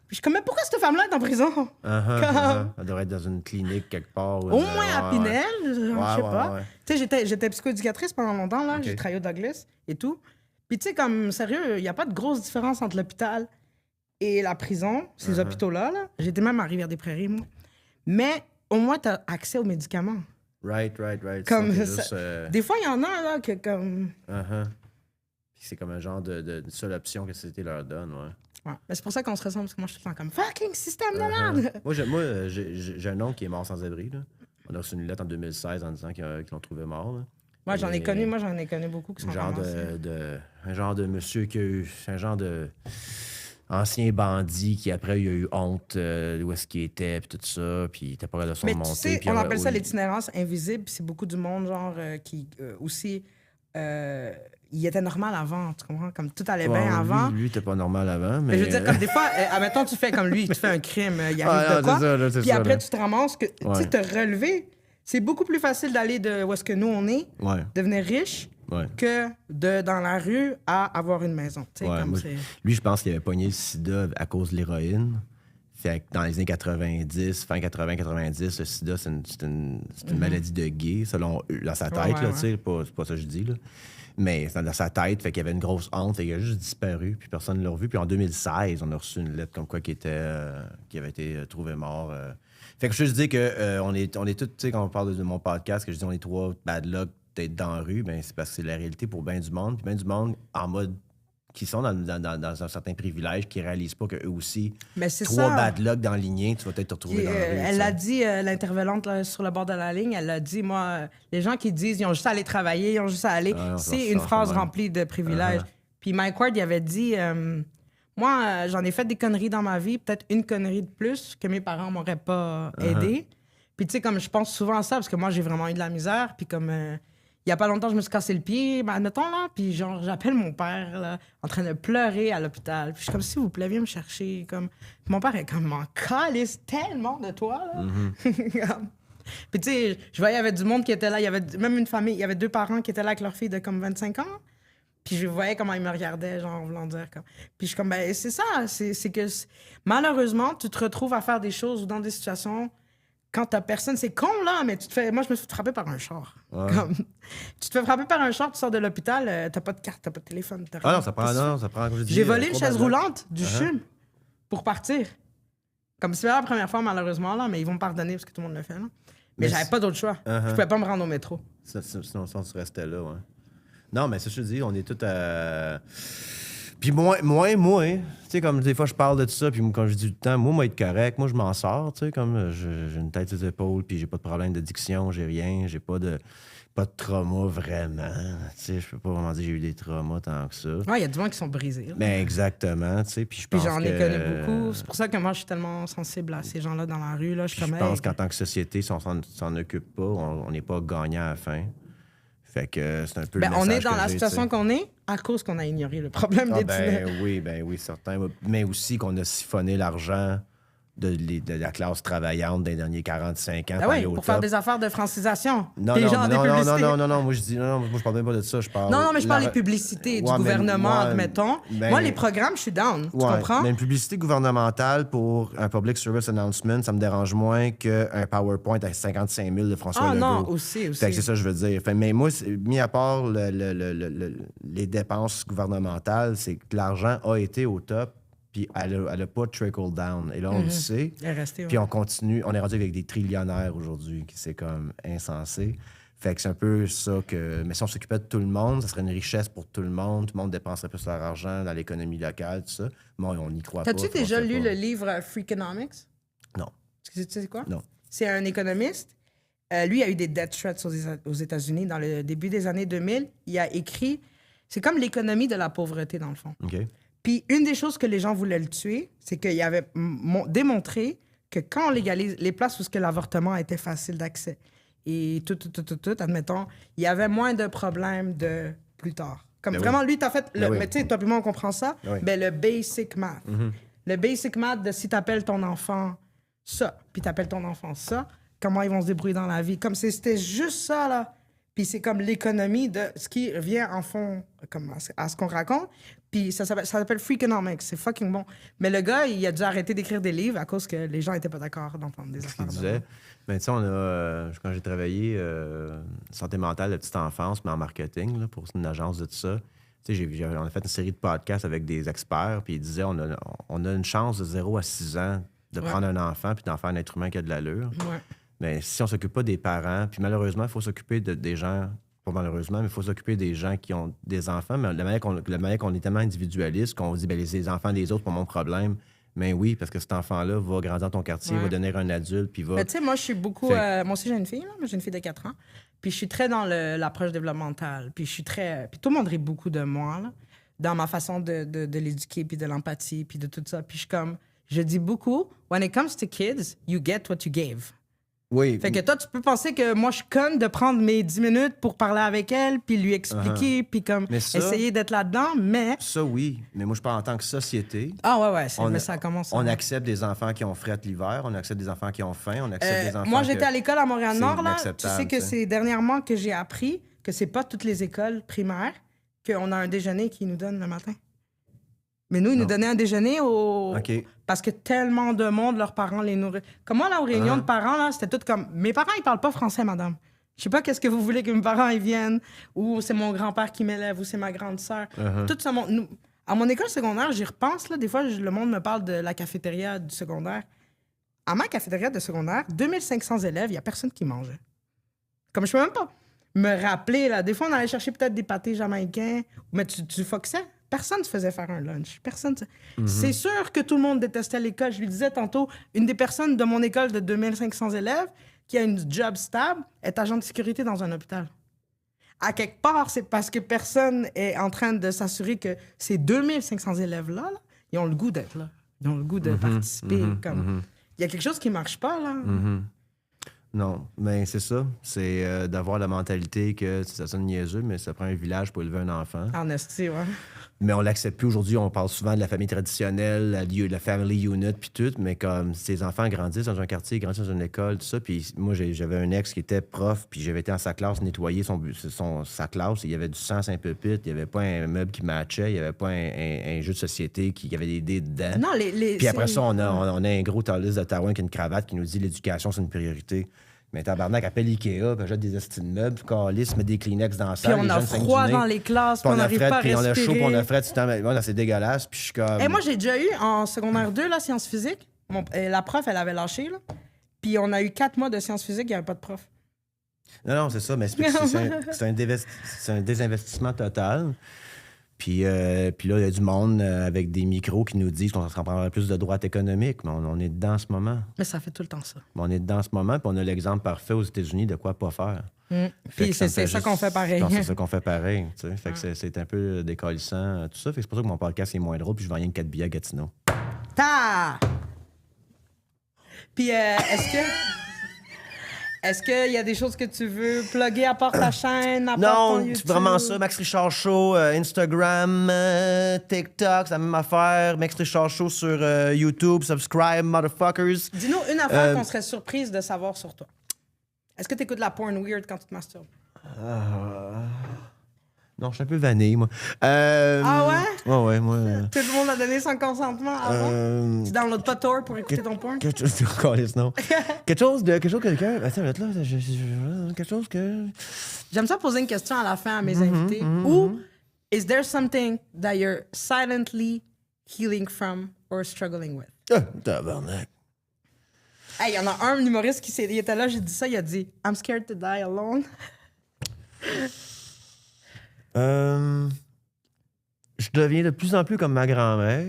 Puis je suis comme, mais pourquoi cette femme-là est en prison? Elle devrait être dans une clinique quelque part. Au moins à Pinel, je sais pas. Tu sais, j'étais psychoéducatrice pendant longtemps, là. J'ai travaillé au Douglas et tout. Puis tu sais, comme, sérieux, il n'y a pas de grosse différence entre l'hôpital et la prison, ces hôpitaux-là. Là. J'étais même à Rivière-des-Prairies, moi. Mais au moins, tu as accès aux médicaments. Right. Comme des fois, il y en a, là, que comme... C'est comme un genre de seule option que la société leur donne, ouais. Ouais. Mais c'est pour ça qu'on se ressemble, parce que moi, je suis tout le temps comme fucking système de merde. Moi, j'ai un oncle qui est mort sans abri. Là. On a reçu une lettre en 2016 en disant qu'ils l'ont trouvé mort. Là. Moi, j'en ai connu beaucoup qui sont un genre de monsieur qui a eu un genre de ancien bandit qui après il a eu honte d'où est-ce qu'il était puis tout ça puis il était pas capable de se remonter. Mais tu sais, on appelle ça l'itinérance invisible, puis c'est beaucoup du monde genre qui aussi il était normal avant, tu comprends? Comme tout allait bien avant. Lui, il était pas normal avant, mais... Je veux dire, comme des fois, admettons, tu fais comme lui, tu fais un crime, il arrive de quoi, puis après, tu te ramasses, tu sais, te relever. C'est beaucoup plus facile d'aller de où est-ce que nous, on est, devenir riche, que de, dans la rue, à avoir une maison. Lui, je pense qu'il avait pogné le sida à cause de l'héroïne. Fait que dans les années 90, fin 80-90, le sida, c'est une maladie de gay, selon dans sa tête, là, tu sais, c'est pas ça que je dis, là. Mais dans sa tête, fait qu'il y avait une grosse honte, fait qu'il a juste disparu, puis personne ne l'a revu. Puis en 2016, on a reçu une lettre comme quoi qui avait été trouvé mort. Fait que je veux juste dire que on est tous, tu sais, quand on parle de mon podcast, que je dis on est 3 bad luck d'être dans la rue, ben c'est parce que c'est la réalité pour bien du monde. Puis bien du monde en mode qui sont dans un certain privilège, qui réalisent pas qu'eux aussi, 3 bad luck dans la lignée, tu vas peut-être te retrouver dans la rue. Elle l'a dit, l'intervenante là, sur le bord de la ligne, elle l'a dit, moi, les gens qui disent ils ont juste à aller travailler, ils ont juste à aller, c'est une phrase remplie de privilèges. Puis Mike Ward, il avait dit, moi, j'en ai fait des conneries dans ma vie, peut-être une connerie de plus que mes parents m'auraient pas aidé. Puis tu sais, comme je pense souvent à ça, parce que moi, j'ai vraiment eu de la misère, puis comme... il y a pas longtemps, je me suis cassé le pied, ben, admettons, là, puis genre, j'appelle mon père, là, en train de pleurer à l'hôpital. Puis je suis comme, s'il vous plaît, viens me chercher. Comme... Puis mon père est comme, m'en calisse tellement de toi, là. Puis tu sais, je voyais, il y avait du monde qui était là. Il y avait même une famille, il y avait 2 parents qui étaient là avec leur fille de comme 25 ans. Puis je voyais comment ils me regardaient, genre, en voulant dire comme... Puis je suis comme, ben, c'est ça, c'est que malheureusement, tu te retrouves à faire des choses ou dans des situations... Quand t'as personne, c'est con, là, mais tu te fais... Moi, je me suis fait frapper par un char. Comme... Tu te fais frapper par un char, tu sors de l'hôpital, t'as pas de carte, t'as pas de téléphone. Non, ça prend... J'ai volé une chaise roulante du CHUM pour partir. Comme c'est la première fois, malheureusement, là, mais ils vont me pardonner parce que tout le monde le fait, là. Mais j'avais pas d'autre choix. Je pouvais pas me rendre au métro. Sinon, tu restais là, ouais. Non, mais ça, je te dis, on est tous à... Puis moi, tu sais, comme des fois, je parle de tout ça, puis quand je dis du temps, moi, être correct, moi, je m'en sors, tu sais, comme j'ai une tête sur les épaules, puis j'ai pas de problème d'addiction, j'ai rien, j'ai pas de... pas de trauma vraiment. Tu sais, je peux pas vraiment dire que j'ai eu des traumas tant que ça. Ouais, il y a du gens qui sont brisés. Là. Mais exactement, tu sais. Puis je Puis pense j'en ai que- connu beaucoup. C'est pour ça que moi, je suis tellement sensible à ces gens-là dans la rue. Là. Je pense qu'en tant que société, si on s'en occupe pas, on n'est pas gagnant à la fin. Fait que c'est un peu le on est message dans que la j'ai, situation tu sais. qu'on est à cause qu'on a ignoré le problème des dîners. Ben oui, certain. Mais aussi qu'on a siphonné l'argent de la classe travaillante des derniers 45 ans. Ah pour oui, aller au pour faire top. des affaires de francisation. Non, des non, gens des non, publicités. non, moi je parle même pas de ça, je parle... Non, mais je parle des publicités du Ouais, gouvernement, ouais, admettons. ben- Moi, les programmes, je suis down. Tu Ouais, comprends? mais une publicité gouvernementale pour un public service announcement, ça me dérange moins qu'un PowerPoint à 55 000 de François Ah Legault. non, aussi. Fait que c'est ça que je veux dire. Mais moi, mis à part les dépenses gouvernementales, c'est que l'argent a été au top, puis elle a pas trickle down. Et là, on le sait. Il est resté, Puis ouais. on continue. On est rendu avec des trillionnaires aujourd'hui, qui c'est comme insensé. Fait que c'est un peu ça que... Mais si on s'occupait de tout le monde, ça serait une richesse pour tout le monde. Tout le monde dépenserait plus leur argent dans l'économie locale, tout ça. Bon, on n'y croit pas. T'as-tu puis on déjà sait lu pas. le livre Freakonomics? Non. Tu sais c'est quoi? Non. C'est un économiste. Lui a eu des death threats aux États-Unis dans le début des années 2000. Il a écrit... C'est comme l'économie de la pauvreté, dans le fond. OK. Puis une des choses que les gens voulaient le tuer, c'est qu'il avait démontré que quand on légalise les places où ce que l'avortement était facile d'accès et tout, admettons, il y avait moins de problèmes de plus tard. Comme Ben vraiment, lui, t'as fait... Ben oui. Mais tu sais, toi puis moi, on comprend ça. Oui. Ben, le basic math. Le basic math de si t'appelles ton enfant ça, puis t'appelles ton enfant ça, comment ils vont se débrouiller dans la vie. Comme c'était juste ça, là. Puis c'est comme l'économie de ce qui revient en fond comme à ce qu'on raconte. Puis ça s'appelle Freakonomics. C'est fucking bon. Mais le gars, il a dû arrêter d'écrire des livres à cause que les gens n'étaient pas d'accord d'entendre des Ce affaires. qu'il de disait. même. Mais tu sais, on a... quand j'ai travaillé santé mentale de petite enfance, mais en marketing, là, pour une agence de tout ça, tu sais, on a fait une série de podcasts avec des experts, puis ils disaient on a une chance de 0 à 6 ans de Ouais. prendre un enfant puis d'en faire un être humain qui a de l'allure. Ouais. Mais si on s'occupe pas des parents, puis malheureusement, il faut s'occuper des gens, pas malheureusement, mais il faut s'occuper des gens qui ont des enfants. Mais la manière qu'on est tellement individualiste qu'on dit, ben les enfants des autres, pas mon problème. Mais oui, parce que cet enfant-là va grandir dans ton quartier, Ouais. va devenir un adulte, puis va... Mais tu sais, moi, je suis beaucoup... Fait- moi aussi, j'ai une fille, là. Moi, j'ai une fille de 4 ans. Puis je suis très dans l'approche développementale. Puis je suis très... Puis tout le monde rit beaucoup de moi, là, dans ma façon de l'éduquer, puis de l'empathie, puis de tout ça. Puis je suis comme... Je dis beaucoup, when it comes to kids, you get what you gave. Oui. Fait que toi, tu peux penser que moi, je suis conne de prendre mes 10 minutes pour parler avec elle, puis lui expliquer, puis comme Mais ça- essayer d'être là-dedans, mais... Ça, oui. Mais moi, je parle en tant que société. Ah ouais, On- mais ça commence... On accepte des enfants qui ont fret l'hiver, on accepte des enfants qui ont faim, on accepte des enfants moi, que- j'étais à l'école à Montréal-Nord, c'est là. Tu inacceptable, sais que tu sais. c'est dernièrement que j'ai appris que c'est pas toutes les écoles primaires qu'on a un déjeuner qu'ils nous donnent le matin. Mais nous, ils nous Non. donnaient un déjeuner OK. parce que tellement de monde, leurs parents les nourrissent. Comme moi, là, aux réunions Uh-huh. de parents, là, c'était tout comme... Mes parents, ils parlent pas français, madame. Je sais pas qu'est-ce que vous voulez que mes parents ils viennent, ou c'est mon grand-père qui m'élève, ou c'est ma grande sœur. Uh-huh. Tout ce monde... À mon école secondaire, j'y repense, là, des fois, le monde me parle de la cafétéria du secondaire. À ma cafétéria de secondaire, 2500 élèves, il y a personne qui mangeait. Comme je peux même pas me rappeler, là. Des fois, on allait chercher peut-être des pâtés jamaïcains, mais tu foxais. Personne ne se faisait faire un lunch. Personne. C'est sûr que tout le monde détestait l'école. Je lui disais tantôt, une des personnes de mon école de 2500 élèves qui a une job stable est agent de sécurité dans un hôpital. À quelque part, c'est parce que personne est en train de s'assurer que ces 2500 élèves-là, là, ils ont le goût d'être là. Ils ont le goût de participer. Comme... Il y a quelque chose qui marche pas, là. Non, mais c'est ça. C'est d'avoir la mentalité que ça sonne niaiseux, mais ça prend un village pour élever un enfant. En esti, ouais. Mais on l'accepte plus aujourd'hui. On parle souvent de la famille traditionnelle, la family unit, puis tout. Mais comme ces enfants grandissent dans un quartier, grandissent dans une école, tout ça. Puis moi, j'avais un ex qui était prof, puis j'avais été dans sa classe nettoyer sa classe. Il y avait du sang sur un pupitre, il n'y avait pas un meuble qui matchait, il n'y avait pas un jeu de société qui avait des dés dedans. Non, Puis après c'est- ça, on a un gros talis d'Ottawa qui a une cravate qui nous dit l'éducation, c'est une priorité. Mais tabarnak, appelle Ikea, puis achète des esti de meubles, calisse, met des Kleenex dans la Puis salle. on les a jeunes froid saignent du dans nez. les classes, Puis puis on on a n'arrive fret, pas à puis on a chaud, puis respirer. on a fret, tout le temps. Voilà, c'est dégueulasse. Puis je suis comme... Et moi, j'ai déjà eu en secondaire 2, la sciences physiques. La prof, elle avait lâché, là. Puis on a eu 4 mois de sciences physiques, il n'y avait pas de prof. Non, c'est ça, mais c'est un désinvestissement total. Puis là, il y a du monde avec des micros qui nous disent qu'on s'en prendrait plus de droits économiques, mais on est dedans en ce moment. Mais ça fait tout le temps ça. On est dedans en ce moment, puis on a l'exemple parfait aux États-Unis de quoi pas faire. Puis c'est ça qu'on fait pareil. C'est ça qu'on fait pareil. Tu sais. Fait que c'est un peu décalissant, tout ça. Fait que c'est pour ça que mon podcast est moins drôle, puis je vends rien que 4 billets à Gatineau. Puis est-ce qu'il y a des choses que tu veux plugger à part ta chaîne, à part ton Non, YouTube? c'est vraiment ça. Max Richard Show, Instagram, TikTok, c'est la même affaire. Max Richard Show sur YouTube, subscribe, motherfuckers. Dis-nous une affaire qu'on serait surprise de savoir sur toi. Est-ce que tu écoutes de la porn weird quand tu te masturbes? Non, je suis un peu vanille, moi. Ah ouais? Ouais, moi. Tout le monde a donné son consentement avant? Tu downloades pas Tor pour écouter ton porn? Quelque chose que quelqu'un. Attends, là, quelque chose que. J'aime ça poser une question à la fin à mes invités. Ou, is there something that you're silently healing from or struggling with? Tabarnak. Hey, il y en a un humoriste il était là, j'ai dit ça, il a dit I'm scared to die alone. Je deviens de plus en plus comme ma grand-mère.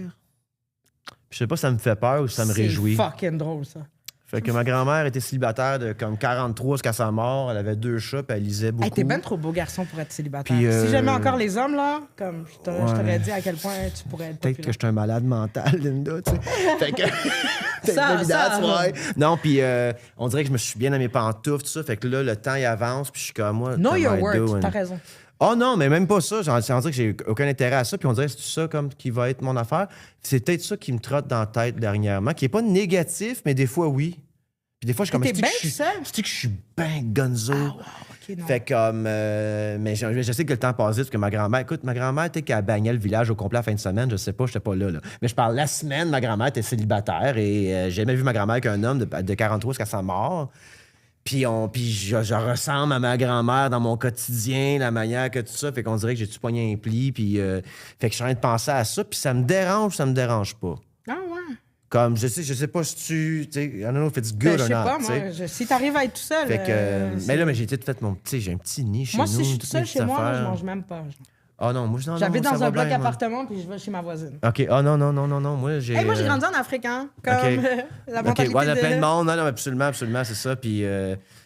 Je sais pas si ça me fait peur ou si ça me réjouit. C'est fucking drôle, ça. Fait que ma grand-mère était célibataire de comme 43 jusqu'à sa mort. Elle avait 2 chats, puis elle lisait beaucoup. Hey, t'es ben trop beau garçon pour être célibataire. Puis, si j'aimais encore les hommes, là, comme je t'aurais dit à quel point tu pourrais être Peut-être que je suis un malade mental, Linda, tu sais. Fait que... Ça, Non, puis on dirait que je me suis bien dans mes pantoufles, tout ça. Fait que là, le temps, il avance, puis je suis comme moi... Know your worth, t'as raison. Oh non, mais même pas ça. On dirait que j'ai aucun intérêt à ça. Puis on dirait que c'est ça comme qui va être mon affaire. C'est peut-être ça qui me trotte dans la tête dernièrement, qui est pas négatif, mais des fois, oui. Puis des fois, je suis comme... T'es bien seul? Je que je suis ben gonzo. Ah, wow, OK, non. Fait comme... mais je sais que le temps passe vite, parce que ma grand-mère... Écoute, ma grand-mère, tu sais, qu'elle bagnait le village au complet à la fin de semaine, je sais pas, j'étais pas là. Mais je parle la semaine, ma grand-mère était célibataire et j'ai jamais vu ma grand-mère qu'un homme de 43 jusqu'à sa mort. Puis je ressemble à ma grand-mère dans mon quotidien, la manière que tout ça. Fait qu'on dirait que j'ai-tu pogné un pli. Puis fait que je suis en train de penser à ça. Puis ça me dérange pas. Ah ouais? Comme, je sais pas si tu sais, I don't know if it's good Ben, je or sais not. pas, moi. Si t'arrives à être tout seul. Fait que, mais là, j'ai tout fait mon petit... J'ai un petit nid chez moi, nous. si je suis tout toutes seul mes chez moi, affaires. je mange même pas. Ah non, moi, non, J'habite ça dans va un bloc bien, moi. appartement, puis je vais chez ma voisine. OK. Ah non, moi, j'ai... Hey, moi, j'ai grandi en Afrique, hein? Comme la OK, mentalité ouais, il y a de... plein de monde. Non, absolument, c'est ça. Puis,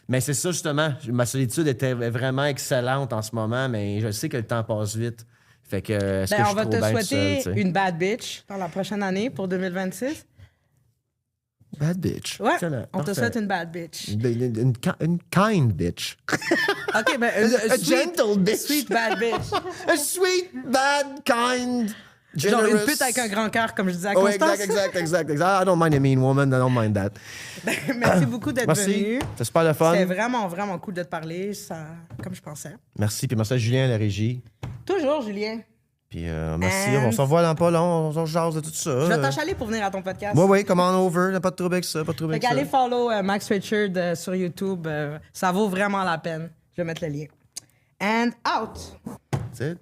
mais c'est ça, justement. Ma solitude était vraiment excellente en ce moment, mais je sais que le temps passe vite. Fait que, est-ce que je on suis va trop te bien souhaiter tout seul, une bad bitch dans la prochaine année pour 2026. Bad bitch. Ouais, Excellent. on te Parfait. souhaite une bad bitch. Une kind bitch. OK, ben A gentle bitch. Sweet bad bitch. A sweet, bad, kind, Genre generous. une pute avec un grand cœur, comme je disais à Oh, Constance. exact. I don't mind a mean woman, I don't mind that. Merci beaucoup d'être Merci. venu. C'était super le fun. C'était vraiment, vraiment cool de te parler, ça, comme je pensais. Merci. Puis merci à Julien à la régie. Toujours, Julien. Puis merci. And- On se revoit dans pas long. On se jase de tout ça. Je vais t'achaler pour venir à ton podcast. Oui, come on over. Y'a pas de trouble avec ça. Pas de trouble Fait avec ça. qu'allez follow Max Richard sur YouTube. Ça vaut vraiment la peine. Je vais mettre le lien. And out! That's it.